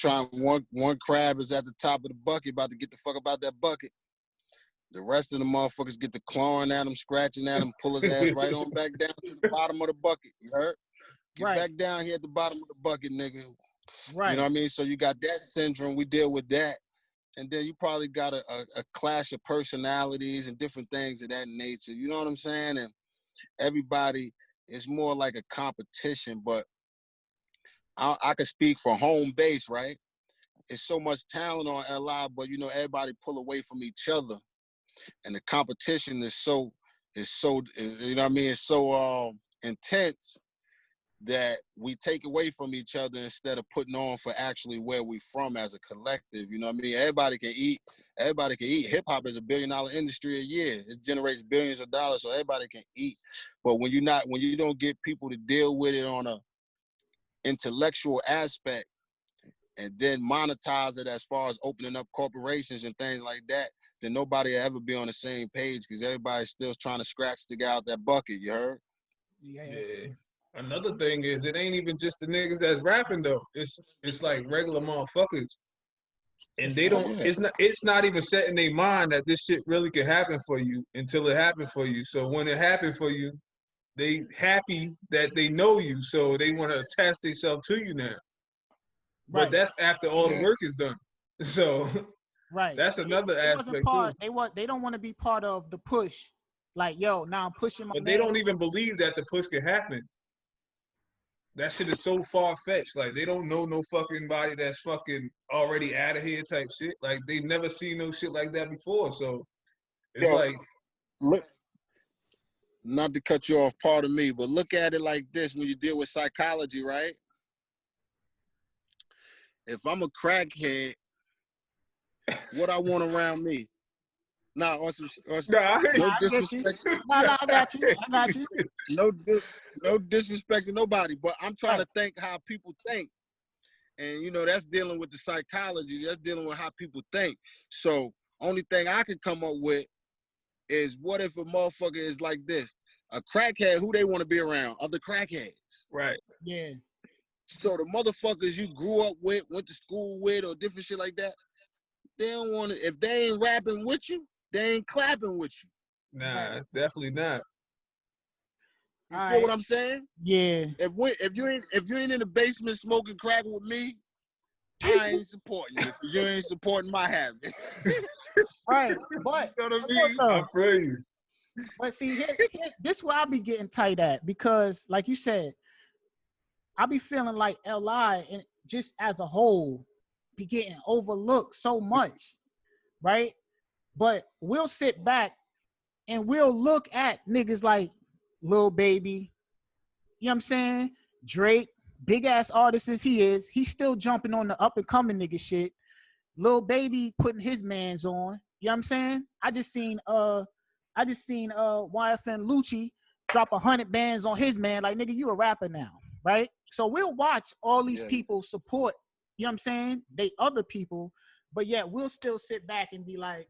one crab is at the top of the bucket, about to get the fuck up out that bucket. The rest of the motherfuckers get to clawing at him, scratching at him, pull his ass right on back down to the bottom of the bucket. You heard? Get back down here at the bottom of the bucket, nigga. Right. You know what I mean? So you got that syndrome. We deal with that. And then you probably got a clash of personalities and different things of that nature. You know what I'm saying? And everybody is more like a competition. But I could speak for home base, right? It's so much talent on LI, but, you know, everybody pull away from each other. And the competition is so, you know what I mean? It's so intense that we take away from each other instead of putting on for actually where we from as a collective. You know what I mean? Everybody can eat. Hip hop is $1 billion industry a year. It generates billions of dollars, so everybody can eat. But when you don't get people to deal with it on a intellectual aspect and then monetize it as far as opening up corporations and things like that, then nobody will ever be on the same page because everybody's still trying to scratch the guy out that bucket. You heard? Yeah. Another thing is, it ain't even just the niggas that's rapping though. It's like regular motherfuckers, and they don't. It's not even set in their mind that this shit really can happen for you until it happened for you. So when it happened for you, they happy that they know you, so they want to attach themselves to you now. But that's after all the work is done. So that's another aspect too. They don't want to be part of the push. Like, yo, now I'm pushing my. But they don't even believe that the push can happen. That shit is so far-fetched. Like, they don't know no fucking body that's fucking already out of here type shit. Like, they never seen no shit like that before. So, it's look, not to cut you off, pardon me, but look at it like this when you deal with psychology, right? If I'm a crackhead, what I want around me? Nah, no disrespect. I got you. No disrespect to nobody, but I'm trying to think how people think. And, you know, that's dealing with the psychology. That's dealing with how people think. So, only thing I can come up with is what if a motherfucker is like this? A crackhead, who they want to be around? Other crackheads. Right. Yeah. So, the motherfuckers you grew up with, went to school with, or different shit like that, they don't want to, if they ain't rapping with you, they ain't clapping with you. Nah, definitely not. You feel what I'm saying? Yeah. If you ain't in the basement smoking crack with me, I ain't supporting you. You ain't supporting my habit. Right. But you know what I mean? I feel you. But see, this is where I be getting tight at, because like you said, I be feeling like LI and just as a whole be getting overlooked so much, right? But we'll sit back and we'll look at niggas like Lil Baby, you know what I'm saying? Drake, big ass artist as he is, he's still jumping on the up and coming nigga shit. Lil Baby putting his mans on, you know what I'm saying? I just seen YFN Lucci drop 100 bands on his man, like, nigga, you a rapper now, right? So we'll watch all these people support, you know what I'm saying? They other people, but yet we'll still sit back and be like,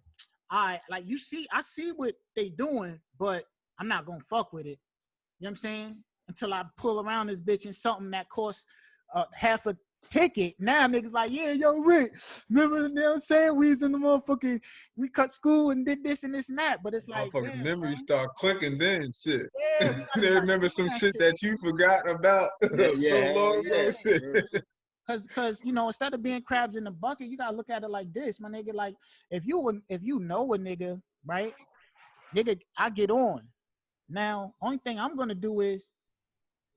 all right, like, I see what they doing, but I'm not gonna fuck with it. You know what I'm saying? Until I pull around this bitch in something that costs half a ticket. Now niggas like, yeah, yo, Rick, remember, you know what I'm saying? We was in the motherfucking, we cut school and did this and this and that. But it's like, motherfucking memories start clicking then, shit. Yeah, they remember some shit that you forgot about so long ago, shit. Cause you know, instead of being crabs in the bucket, you gotta look at it like this, my nigga. Like, if you know a nigga, right? Nigga, I get on. Now, only thing I'm gonna do is,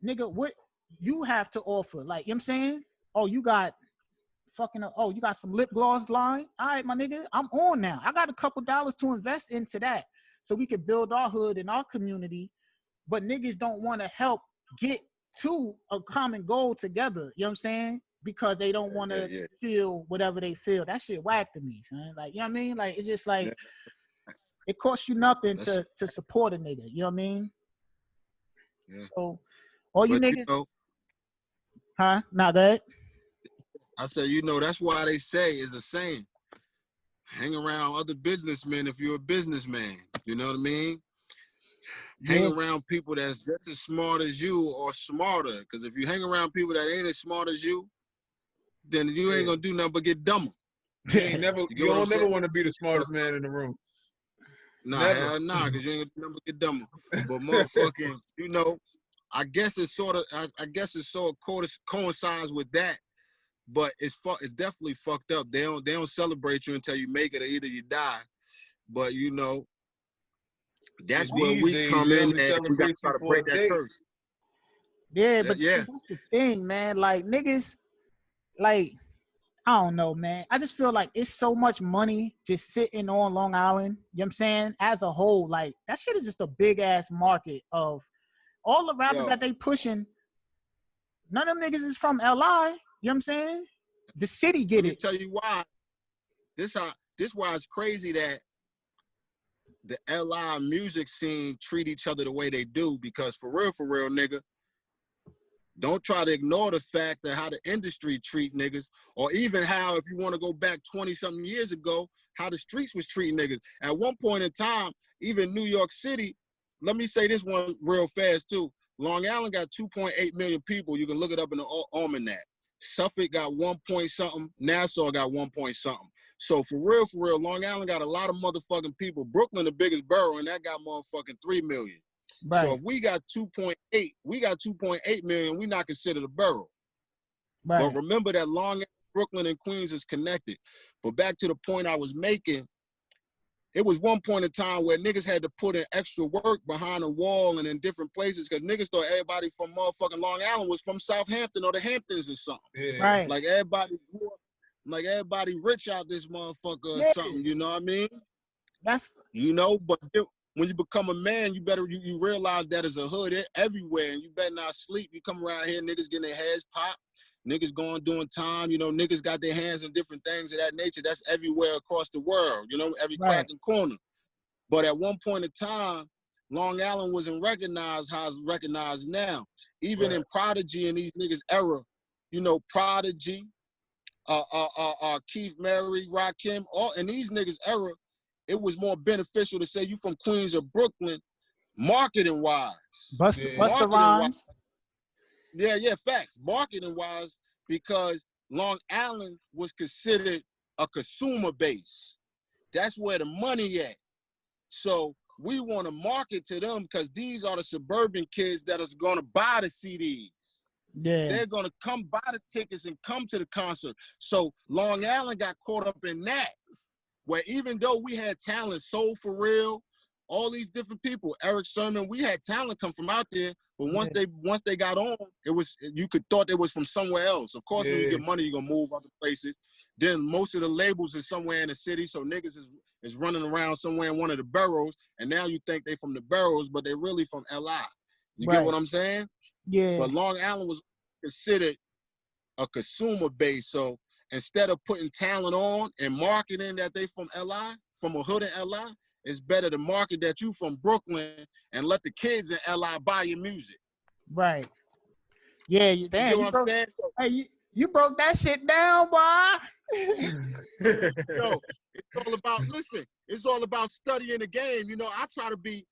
nigga, what you have to offer. Like, you know what I'm saying? Oh, you got you got some lip gloss line? All right, my nigga, I'm on now. I got a couple dollars to invest into that so we can build our hood and our community. But niggas don't want to help get to a common goal together. You know what I'm saying? Because they don't want to feel whatever they feel. That shit whack to me, son. Like, you know what I mean? Like, it's just like, it costs you nothing to support a nigga. You know what I mean? Yeah. So, all you niggas, huh? Not that. I said, you know, that's why they say is a saying, hang around other businessmen if you're a businessman. You know what I mean? Hang around people that's just as smart as you or smarter. Because if you hang around people that ain't as smart as you, then you ain't gonna do nothing but get dumber. You don't never want to be the smartest man in the room. Nah, Never. hell nah, because you ain't gonna never get dumber. But motherfucking, you know, I guess it's sort of, I guess it sort of coincides with that. But it's definitely fucked up. They don't celebrate you until you make it, or either you die. But you know, that's And where these we days, come they in only and we got to celebrate try you to for break a that day. curse. Yeah, but Yeah. that's the thing, man. Like niggas, like I don't know, man. I just feel like it's so much money just sitting on Long Island. You know what I'm saying? As a whole, like that shit is just a big ass market of all the rappers that they pushing. None of them niggas is from LI. You know what I'm saying? The city get Let me it. tell you why. This why it's crazy that the LI music scene treat each other the way they do, because for real, nigga, don't try to ignore the fact that how the industry treat niggas, or even how, if you want to go back 20-something years ago, how the streets was treating niggas. At one point in time, even New York City, let me say this one real fast too. Long Island got 2.8 million people. You can look it up in the almanac. Suffolk got 1 point something. Nassau got 1 point something. So for real, Long Island got a lot of motherfucking people. Brooklyn, the biggest borough, and that got motherfucking 3 million. Right. So if we got 2.8 million, we not considered a borough. Right. But remember that Long Island, Brooklyn, and Queens is connected. But back to the point I was making, it was one point in time where niggas had to put in extra work behind a wall and in different places, because niggas thought everybody from motherfucking Long Island was from Southampton or the Hamptons or something. Yeah. Right. Like everybody rich out this motherfucker or something, you know what I mean? That's, you know, but when you become a man, you realize that is a hood everywhere, and you better not sleep. You come around here, niggas getting their heads popped, niggas going doing time, you know, niggas got their hands in different things of that nature. That's everywhere across the world, you know, every crack and corner. But at one point in time, Long Island wasn't recognized how it's recognized now. Even in Prodigy and these niggas era, you know, Prodigy, Keith Mary, Rakim, all in these niggas era, it was more beneficial to say you from Queens or Brooklyn, marketing wise. Busta Rhymes. Yeah, facts. Marketing wise, because Long Island was considered a consumer base. That's where the money at. So we want to market to them, because these are the suburban kids that is going to buy the CDs. Yeah. They're going to come buy the tickets and come to the concert. So Long Island got caught up in that, where even though we had talent, Soul for Real, all these different people, Eric Sermon, we had talent come from out there, but once they got on, you could thought they was from somewhere else. Of course, when you get money, you're gonna move other places. Then most of the labels is somewhere in the city, so niggas is running around somewhere in one of the boroughs, and now you think they from the boroughs, but they really from LI. You get what I'm saying? Yeah. But Long Island was considered a consumer base, so instead of putting talent on and marketing that they from LI, from a hood in LI, it's better to market that you from Brooklyn and let the kids in LI buy your music. Right. Yeah, you get what I'm saying? Hey, you broke that shit down, boy. Yo, it's all about studying the game. You know, I try to be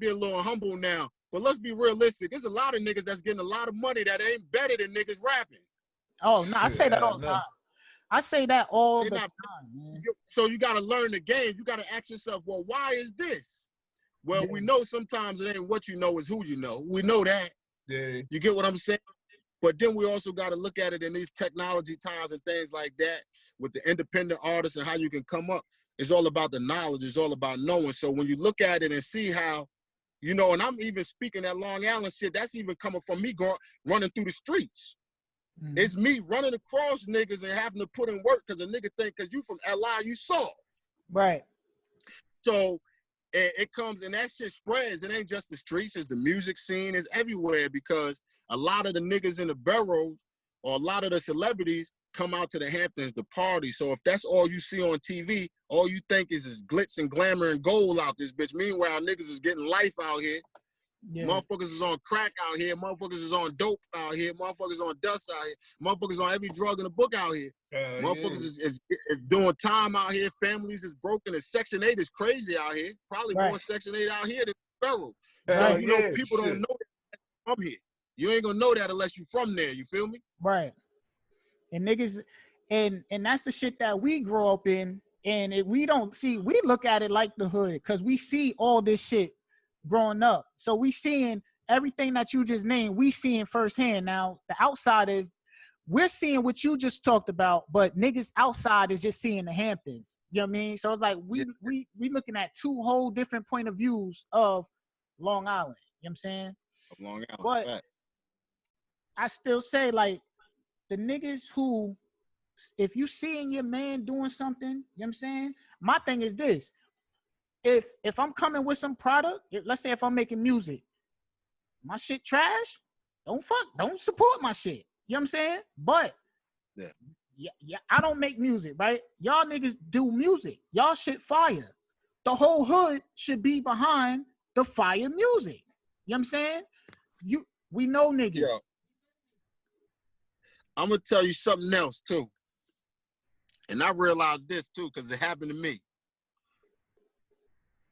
a little humble now, but let's be realistic. There's a lot of niggas that's getting a lot of money that ain't better than niggas rapping. Oh, no, I say that all the time. I say that all the time, man. So you got to learn the game. You got to ask yourself, well, why is this? Well, we know sometimes it ain't what you know, is who you know. We know that. Yeah. You get what I'm saying? But then we also got to look at it in these technology times and things like that with the independent artists and how you can come up. It's all about the knowledge. It's all about knowing. So when you look at it and see how, you know, and I'm even speaking that Long Island shit, that's even coming from me running through the streets. Mm-hmm. It's me running across niggas and having to put in work because a nigga think because you from LI, you soft. Right. So it comes and that shit spreads. It ain't just the streets, it's the music scene, it's everywhere, because a lot of the niggas in the boroughs or a lot of the celebrities come out to the Hamptons to party. So if that's all you see on TV, all you think is glitz and glamour and gold out this bitch. Meanwhile, niggas is getting life out here. Yeah. Motherfuckers is on crack out here. Motherfuckers is on dope out here. Motherfuckers on dust out here. Motherfuckers on every drug in the book out here. Motherfuckers is doing time out here. Families is broken. And Section 8 is crazy out here. Probably more Section 8 out here than Federal. So, you know, people don't know that from here. You ain't gonna know that unless you from there. You feel me? Right. And niggas, and that's the shit that we grow up in. And if we don't see, we look at it like the hood because we see all this shit growing up. So we seeing everything that you just named, we seeing firsthand. Now, the outsiders, we're seeing what you just talked about, but niggas outside is just seeing the Hamptons. You know what I mean? So it's like we looking at two whole different point of views of Long Island. You know what I'm saying? Long Island. But Fact. I still say, like, the niggas who, if you seeing your man doing something, you know what I'm saying? My thing is this. If I'm coming with some product, let's say if I'm making music, my shit trash, don't support my shit. You know what I'm saying? But yeah, I don't make music, right? Y'all niggas do music. Y'all shit fire. The whole hood should be behind the fire music. You know what I'm saying? We know niggas. Yo, I'm gonna tell you something else too. And I realized this too, because it happened to me.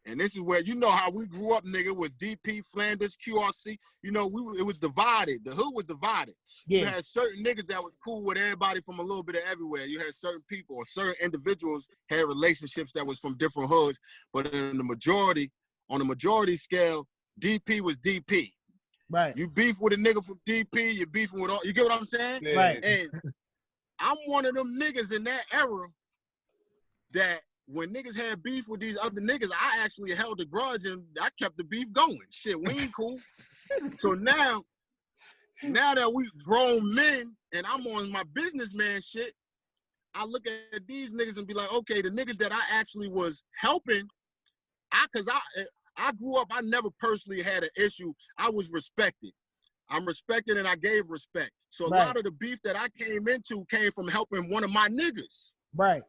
And this is where, you know how we grew up, nigga, with DP, Flanders, QRC. You know, it was divided. The hood was divided. Yeah. You had certain niggas that was cool with everybody from a little bit of everywhere. You had certain people or certain individuals had relationships that was from different hoods. But on the majority scale, DP was DP. Right. You beef with a nigga from DP, you beefing with all, you get what I'm saying? Yeah. Right. And I'm one of them niggas in that era that when niggas had beef with these other niggas, I actually held a grudge and I kept the beef going. Shit, we ain't cool. So now that we grown men and I'm on my businessman shit, I look at these niggas and be like, okay, the niggas that I actually was helping, cause I grew up, I never personally had an issue. I was respected. I'm respected and I gave respect. So a lot of the beef that I came into came from helping one of my niggas. Right.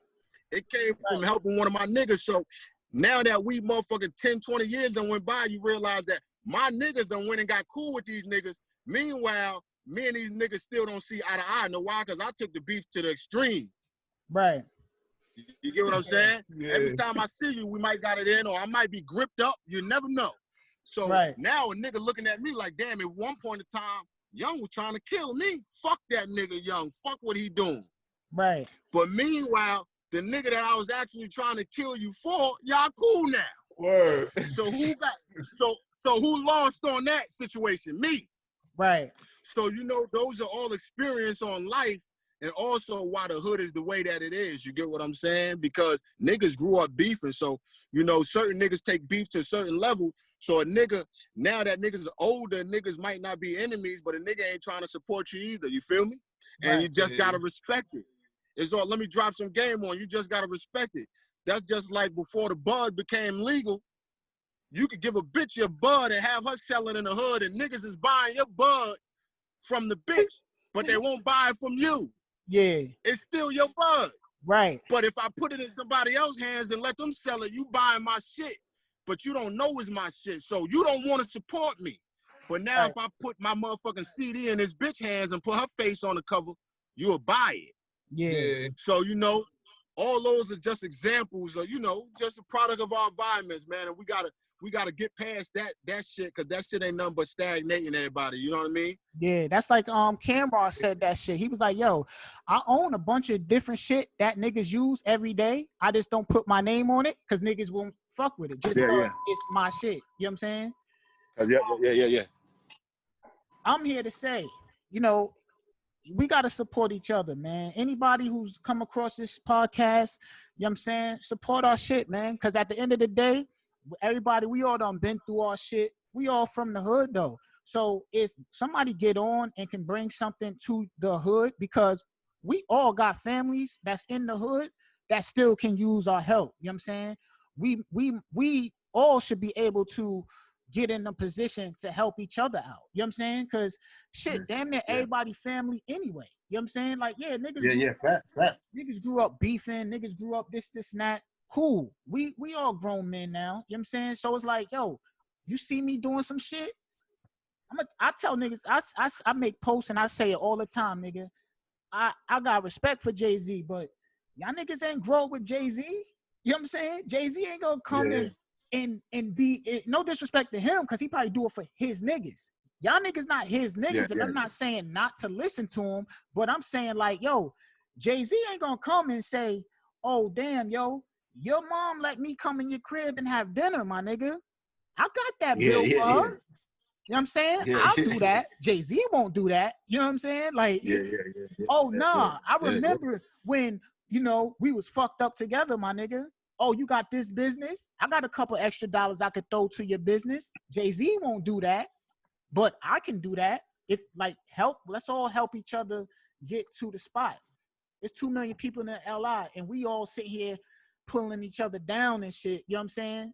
It came from helping one of my niggas. So now that we motherfucking 10, 20 years done went by, you realize that my niggas done went and got cool with these niggas. Meanwhile, me and these niggas still don't see eye to eye. Know why? Because I took the beef to the extreme. Right. You get what I'm saying? Yeah. Every time I see you, we might got it in or I might be gripped up. You never know. So now a nigga looking at me like, damn, at one point in time, Young was trying to kill me. Fuck that nigga Young. Fuck what he doing. Right. But meanwhile, the nigga that I was actually trying to kill you for, y'all cool now. Word. So who lost on that situation? Me. Right. So, you know, those are all experience on life and also why the hood is the way that it is. You get what I'm saying? Because niggas grew up beefing. So, you know, certain niggas take beef to certain levels. So a nigga, now that niggas are older, niggas might not be enemies, but a nigga ain't trying to support you either. You feel me? And you just gotta respect it. It's all, let me drop some game on you. Just gotta respect it. That's just like before the bud became legal. You could give a bitch your bud and have her selling in the hood, and niggas is buying your bud from the bitch, but they won't buy it from you. Yeah. It's still your bud. Right. But if I put it in somebody else's hands and let them sell it, you buying my shit, but you don't know it's my shit, so you don't want to support me. But now if I put my motherfucking CD in this bitch hands and put her face on the cover, you'll buy it. Yeah. So, you know, all those are just examples of, you know, just a product of our environments, man. And we gotta get past that shit, because that shit ain't nothing but stagnating everybody. You know what I mean? Yeah, that's like Cameron said that shit. He was like, yo, I own a bunch of different shit that niggas use every day. I just don't put my name on it because niggas won't fuck with it. Just because it's my shit. You know what I'm saying? Yeah. I'm here to say, you know, we got to support each other, man. Anybody who's come across this podcast, you know what I'm saying, support our shit, man. Because at the end of the day, everybody, we all done been through our shit. We all from the hood, though. So if somebody get on and can bring something to the hood, because we all got families that's in the hood that still can use our help. You know what I'm saying? We all should be able to get in a position to help each other out. You know what I'm saying? Because shit, damn near everybody family anyway. You know what I'm saying? Like, yeah, niggas. Fact. Niggas grew up beefing. Niggas grew up this, and that. Cool. We all grown men now. You know what I'm saying? So it's like, yo, you see me doing some shit, I tell niggas, I make posts and I say it all the time, nigga. I got respect for Jay-Z, but y'all niggas ain't grow with Jay-Z. You know what I'm saying? Jay-Z ain't gonna come and be, no disrespect to him, because he probably do it for his niggas. Y'all niggas not his niggas, and I'm not saying not to listen to him, but I'm saying like, yo, Jay-Z ain't gonna come and say, oh, damn, yo, Your mom let me come in your crib and have dinner, my nigga. I got that Yeah, bill yeah, for her. yeah. You know what I'm saying? Yeah, I'll yeah. do that. Jay-Z won't do that. You know what I'm saying? Like, Yeah. oh, Yeah, nah. I yeah. remember when, you know, we was fucked up together, my nigga. Oh, you got this business? I got a couple extra dollars I could throw to your business. Jay-Z won't do that, but I can do that. If, like, let's all help each other get to the spot. There's 2 million people in the LI, and we all sit here pulling each other down and shit. You know what I'm saying?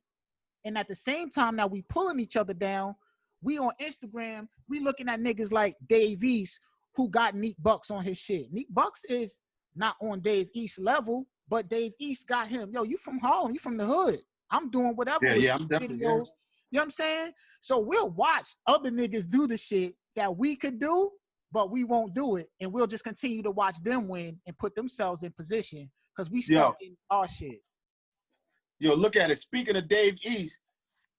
And at the same time that we pulling each other down, we on Instagram, we looking at niggas like Dave East, who got Neek Bucks on his shit. Neek Bucks is not on Dave East level, but Dave East got him. Yo, you from Harlem, you from the hood. I'm doing whatever with I'm definitely, videos. You know what I'm saying? So we'll watch other niggas do the shit that we could do, but we won't do it. And we'll just continue to watch them win and put themselves in position because we stuck in our shit. Yo, look at it. Speaking of Dave East,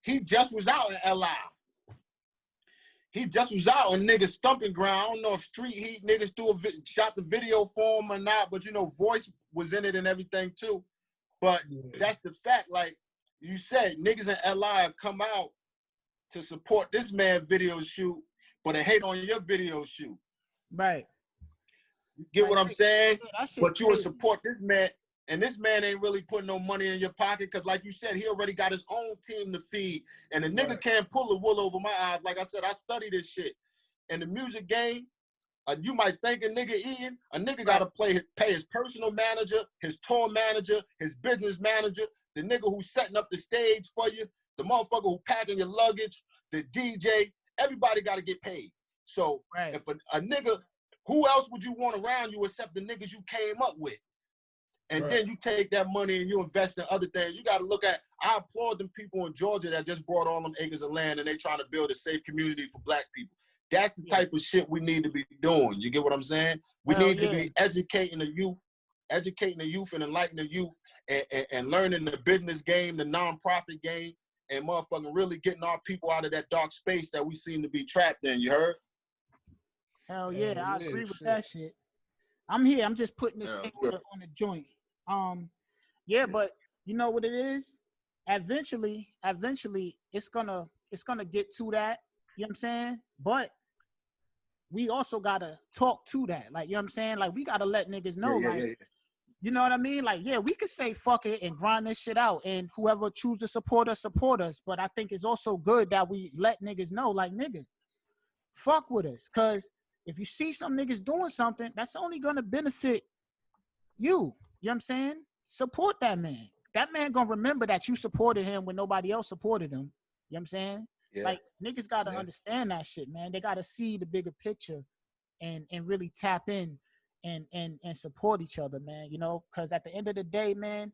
he just was out in LI. He just was out on niggas stumping ground. I don't know if Street Heat niggas shot the video for him or not, but you know, Voice was in it and everything too. But that's the fact. Like you said, niggas in LI have come out to support this man's video shoot, but they hate on your video shoot. Right. You get what I'm saying? But you would crazy. support this man, and this man ain't really putting no money in your pocket because, like you said, he already got his own team to feed. And the nigga can't pull the wool over my eyes. Like I said, I study this shit. In the music game, you might think a nigga eating, a nigga got to pay his personal manager, his tour manager, his business manager, the nigga who's setting up the stage for you, the motherfucker who packing your luggage, the DJ. Everybody got to get paid. So if a nigga, who else would you want around you except the niggas you came up with? And then you take that money and you invest in other things. You got to look at, I applaud them people in Georgia that just bought all them acres of land and they trying to build a safe community for black people. That's the type of shit we need to be doing. You get what I'm saying? We need to be educating the youth and enlightening the youth and learning the business game, the nonprofit game, and motherfucking really getting our people out of that dark space that we seem to be trapped in. You heard? Hell yeah, I agree with that shit. I'm here. I'm just putting this thing on the joint. But you know what it is? Eventually, it's gonna get to that. You know what I'm saying? But we also gotta talk to that. Like, you know what I'm saying? Like, we gotta let niggas know. You know what I mean? Like, yeah, we could say fuck it and grind this shit out, and whoever choose to support us. But I think it's also good that we let niggas know, like, nigga, fuck with us, cause if you see some niggas doing something, that's only gonna benefit you. You know what I'm saying? Support that man. That man gonna remember that you supported him when nobody else supported him. You know what I'm saying? Yeah. Like, niggas gotta understand that shit, man. They gotta see the bigger picture and really tap in and support each other, man. You know, because at the end of the day, man,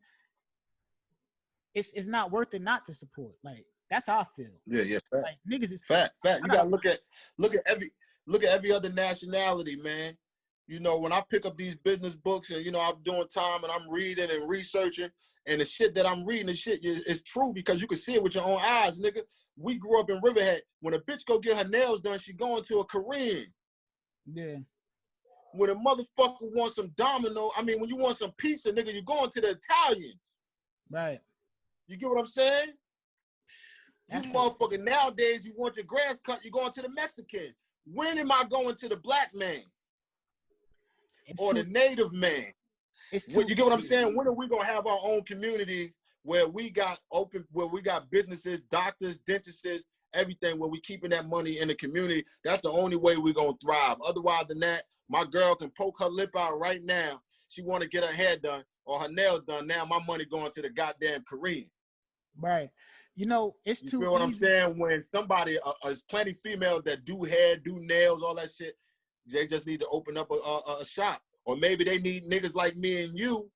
it's not worth it not to support. Like, that's how I feel. Yeah. Fact. Like, niggas is fact. You gotta look at every other nationality, man. You know, when I pick up these business books and, you know, I'm doing time and I'm reading and researching, and the shit that I'm reading, the shit is true because you can see it with your own eyes, nigga. We grew up in Riverhead. When a bitch go get her nails done, she going to a Korean. Yeah. When a motherfucker wants some when you want some pizza, nigga, you're going to the Italians. Right. You get what I'm saying? That's you motherfucker, nowadays, you want your grass cut, you're going to the Mexican. When am I going to the black man? Or the native man? You get what I'm saying? When are we gonna have our own communities where we got businesses, doctors, dentists, everything, where we keeping that money in the community? That's the only way we're gonna thrive. Otherwise than that, my girl can poke her lip out right now. She wanna get her hair done or her nails done. Now my money going to the goddamn Korean. Right. You know, it's too easy. You feel what I'm saying? When somebody, there's plenty females that do hair, do nails, all that shit, they just need to open up a shop. Or maybe they need niggas like me and you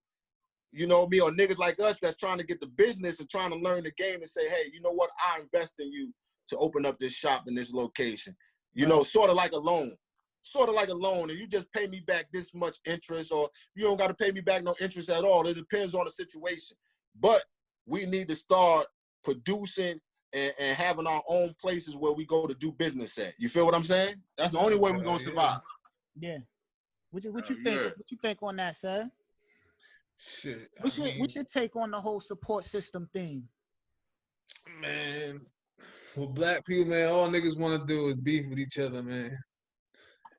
know me, or niggas like us that's trying to get the business and trying to learn the game and say, hey, you know what? I invest in you to open up this shop in this location. You know, sort of like a loan. And you just pay me back this much interest, or you don't got to pay me back no interest at all. It depends on the situation. But we need to start producing and having our own places where we go to do business at. You feel what I'm saying? That's the only way we're going to survive. Yeah. What you think? What you think on that, sir? Shit. What's your take on the whole support system thing? Man, with black people, man, all niggas want to do is beef with each other, man.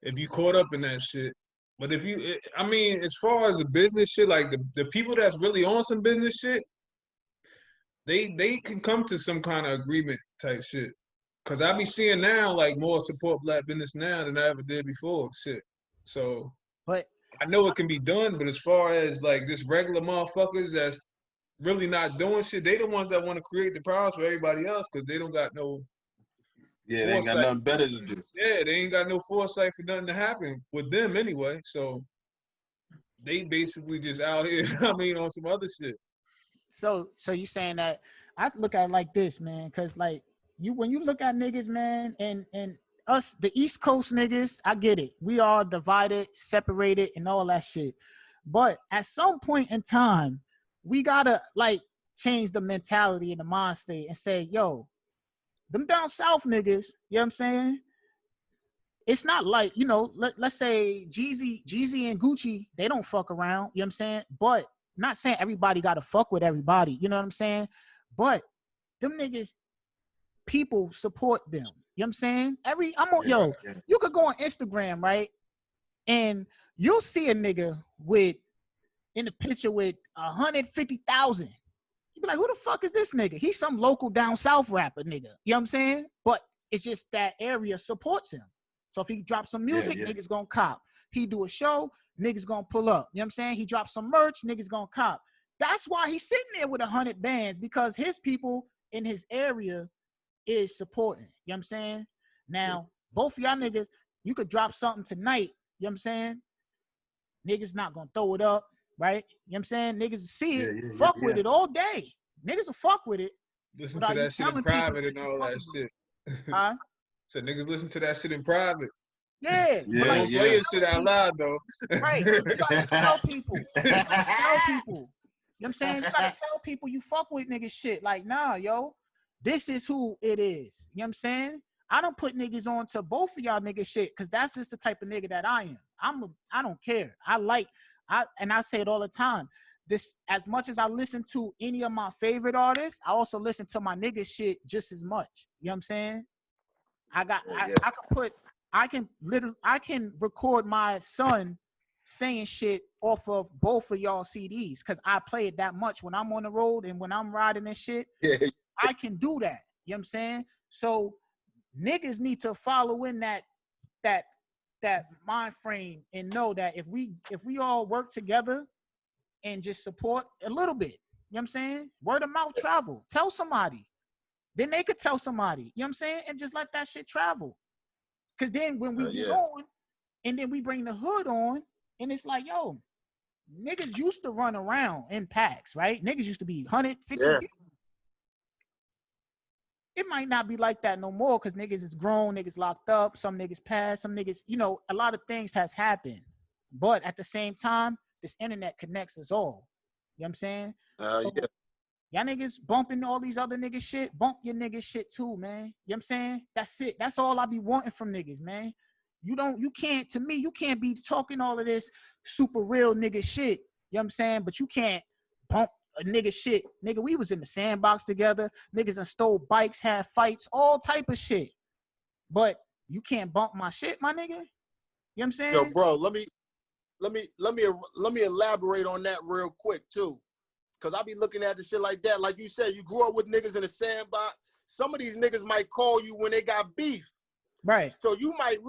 If you caught up in that shit. But if you, I mean, as far as the business shit, like the people that's really on some business shit, they can come to some kind of agreement type shit. Cause I be seeing now like more support black business now than I ever did before. Shit. So But I know it can be done, but as far as like just regular motherfuckers that's really not doing shit, they the ones that want to create the problems for everybody else because they don't got no Yeah, they ain't got nothing better to do. Yeah, they ain't got no foresight for nothing to happen with them anyway. So they basically just out here, I mean, on some other shit. So you saying that I look at it like this, man, because like when you look at niggas, man, and us, the East Coast niggas, I get it. We are divided, separated, and all that shit. But at some point in time, we gotta like change the mentality and the mind state and say, yo, them down south niggas, you know what I'm saying? It's not like, you know, let's say Jeezy and Gucci, they don't fuck around, you know what I'm saying? But not saying everybody got to fuck with everybody, you know what I'm saying? But them niggas, people support them, you know what I'm saying? You could go on Instagram, right? And you'll see a nigga in the picture with 150,000. You be like, who the fuck is this nigga? He's some local down south rapper nigga, you know what I'm saying? But it's just that area supports him. So if he drops some music, niggas gonna cop. He do a show, niggas gonna pull up. You know what I'm saying? He drops some merch, niggas gonna cop. That's why he's sitting there with 100 bands, because his people in his area is supporting. You know what I'm saying? Now, both of y'all niggas, you could drop something tonight, you know what I'm saying? Niggas not gonna throw it up, right? You know what I'm saying? Niggas see it, fuck with it all day. Niggas will fuck with it. Listen to that shit in private and all that shit. Huh? So niggas listen to that shit in private. Yeah. Don't play your shit out loud though. Right. You gotta tell people. You gotta tell people. You know what I'm saying? You gotta tell people you fuck with niggas shit. Like, nah, yo, this is who it is. You know what I'm saying? I don't put niggas on to both of y'all niggas shit, because that's just the type of nigga that I am. I don't care. And I say it all the time. This, as much as I listen to any of my favorite artists, I also listen to my nigga shit just as much. You know what I'm saying? I can record my son saying shit off of both of y'all CDs, because I play it that much when I'm on the road and when I'm riding and shit. I can do that. You know what I'm saying? So niggas need to follow in that mind frame and know that if we all work together and just support a little bit, you know what I'm saying? Word of mouth travel. Tell somebody. Then they could tell somebody, you know what I'm saying? And just let that shit travel. Because then when we get on, and then we bring the hood on, and it's like, yo, niggas used to run around in packs, right? Niggas used to be 150. Yeah. It might not be like that no more, because niggas is grown, niggas locked up, some niggas passed, some niggas, you know, a lot of things has happened. But at the same time, this internet connects us all. You know what I'm saying? Y'all niggas bumping all these other niggas shit, bump your niggas shit too, man. You know what I'm saying? That's it. That's all I be wanting from niggas, man. You can't be talking all of this super real nigga shit. You know what I'm saying? But you can't bump a nigga shit. Nigga, we was in the sandbox together. Niggas done stole bikes, had fights, all type of shit. But you can't bump my shit, my nigga. You know what I'm saying? Yo, bro, let me elaborate on that real quick too. Cause I be looking at the shit like that. Like you said, you grew up with niggas in the sandbox. Some of these niggas might call you when they got beef. Right. So you might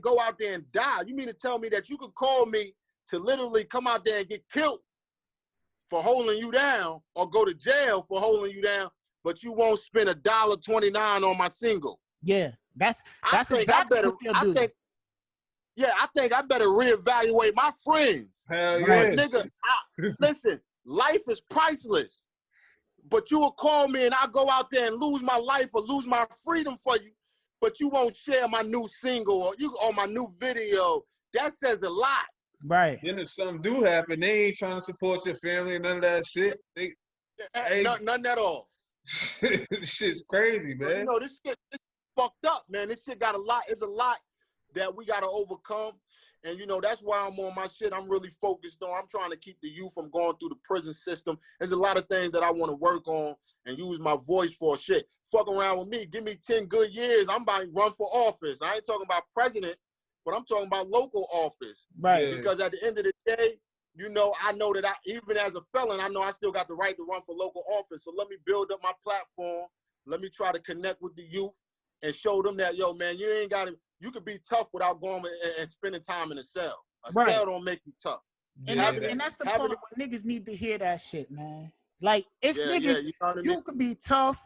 go out there and die. You mean to tell me that you could call me to literally come out there and get killed for holding you down, or go to jail for holding you down, but you won't spend $1.29 on my single? Yeah, that's exactly what they'll do. I think I better reevaluate my friends. Hell yeah. Nigga, listen. Life is priceless, but you will call me and I'll go out there and lose my life or lose my freedom for you, but you won't share my new single or my new video. That says a lot. Right. Then if something do happen, they ain't trying to support your family and none of that shit. None at all. Shit's crazy, man. You know, this shit fucked up, man. This shit got a lot. It's a lot that we got to overcome. And, you know, that's why I'm on my shit. I'm really focused on. I'm trying to keep the youth from going through the prison system. There's a lot of things that I want to work on and use my voice for shit. Fuck around with me. Give me 10 good years. I'm about to run for office. I ain't talking about president, but I'm talking about local office. Right. Because at the end of the day, you know, I know that even as a felon, I know I still got the right to run for local office. So let me build up my platform. Let me try to connect with the youth and show them that, yo, man, you ain't got to. You could be tough without going and spending time in a cell. A cell don't make you tough. And that's the part where niggas need to hear that shit, man. Like, it's niggas, you know what I mean? You can be tough,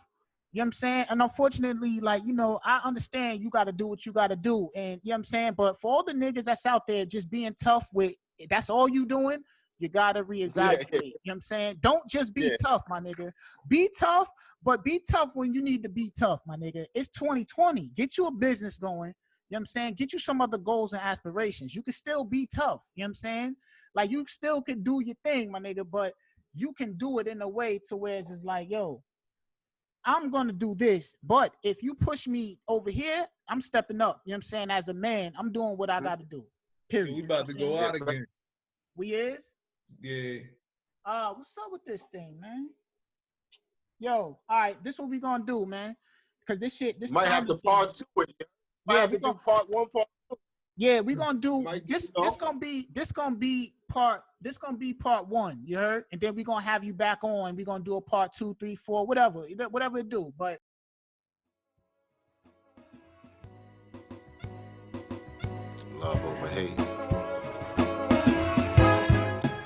you know what I'm saying? And unfortunately, like, you know, I understand you got to do what you got to do. And, you know what I'm saying? But for all the niggas that's out there just being tough with, that's all you doing, you got to reevaluate. You know what I'm saying? Don't just be tough, my nigga. Be tough, but be tough when you need to be tough, my nigga. It's 2020. Get you a business going. You know what I'm saying? Get you some other goals and aspirations. You can still be tough. You know what I'm saying? Like, you still can do your thing, my nigga, but you can do it in a way to where it's like, yo, I'm going to do this, but if you push me over here, I'm stepping up. You know what I'm saying? As a man, I'm doing what I got to do. Period. We about to go out again. We is? Yeah. What's up with this thing, man? Yo, all right, this what we going to do, man. Because this might have to part two with you. Yeah, we do part one, part two. Yeah, we're gonna do this. This gonna be part one. You heard? And then we're gonna have you back on. We're gonna do a part 2, 3, 4, whatever it do. But love over hate.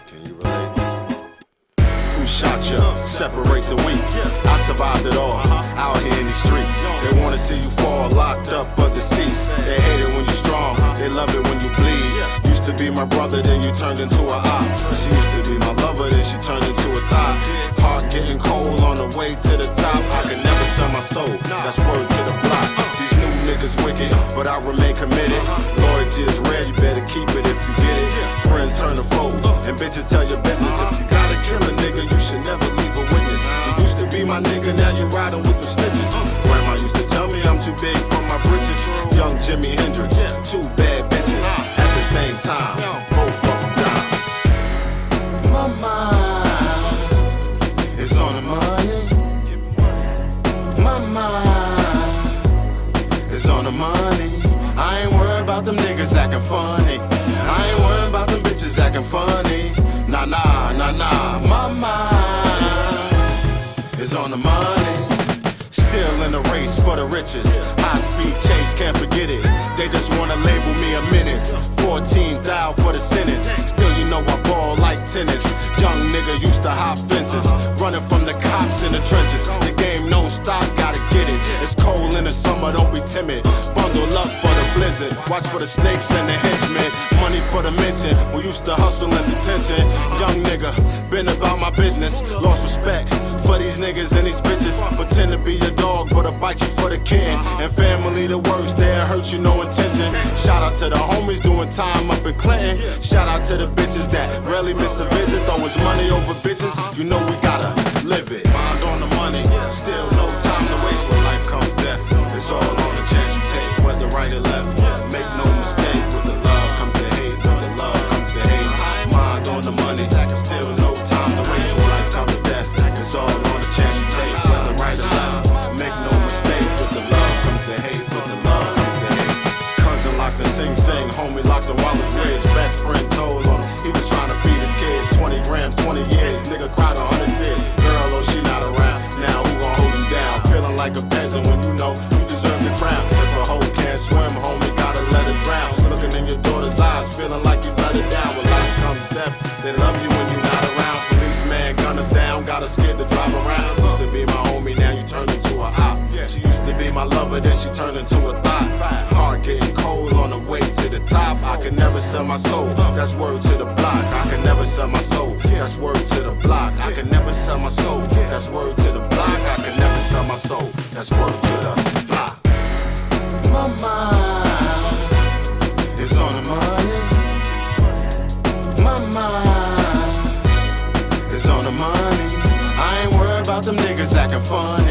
Can you relate? Who shot you? Separate the weak. I survived it all. Out here in the streets. They wanna see you fall, locked up but deceased. They hate it when you're strong. They love it when you bleed. Used to be my brother, then you turned into an op. She used to be my lover, then she turned into a thought. Heart getting cold on the way to the top. I could never sell my soul. That's word to the block. These new niggas wicked, but I remain committed. Loyalty is rare, you better keep it if you get it. Friends turn to foes, and bitches tell your business. If you gotta kill a nigga, you should never leave a witness. You used to be my nigga, now you riding with the snitches. Grandma used to tell me I'm too big for my britches. Young Jimi Hendrix, 2 bad bitches. At the same time, both of them dimes. My mind is on the money. My mind is on the money. I ain't worried about them niggas acting funny. I ain't worried about them bitches acting funny. Nah, nah, nah, nah. My mind is on the money. Still in the race for the riches. High speed chase, can't forget it. They just wanna label me a menace. 14 thou for the sentence. Still you know I ball like tennis. Young nigga used to hop fences. Running from the cops in the trenches. The game don't stop, gotta get it. It's cold in the summer, don't be timid. Bundle up for the blizzard. Watch for the snakes and the henchmen. Money for the mention. We used to hustle in detention. Young nigga, been about my business. Lost respect for these niggas and these bitches. Pretend to be a dog, but I bite you for the kid. And family the worst, they'll hurt you, no intention. Shout out to the homies doing time up in Clinton. Shout out to the bitches that rarely miss a visit. Throw his money over bitches, you know we gotta live it. Mind on the money, still no time to waste. When life comes death, it's all on the chance you take, whether right or left. Make no mistake, with the love comes the hate, with the love comes the hate. Mind on the money, still no time to waste. When life comes death, it's all on the chance you take, whether right or left. Make no mistake, with the love comes the hate, with the love comes the hate. Cousin locked in Sing Sing, homie locked in Wallace Ridge. Best friend told him he was trying to feed his kids. 20 grams, 20 years, nigga cried 100 tears. Girl, oh she not around, now who gon' hold you down? Feeling like a peasant when you know you deserve the crown. If a hoe can't swim, homie gotta let her drown. Looking in your daughter's eyes, feeling like you let her down. When life comes death, they love you when you're not around. Policeman, gunners down, got her scared to drive around. Used to be my homie, now you turned into a op. She used to be my lover, then she turned into a thought. Heart getting cold on the way to the top. I can never sell my soul, that's word to the block. I can never sell my soul, that's word to the block. I can never sell my soul, that's word to the block. I can never sell my soul, that's word to the block. My mind is on the money. My mind is on the money. I ain't worried about them niggas acting funny.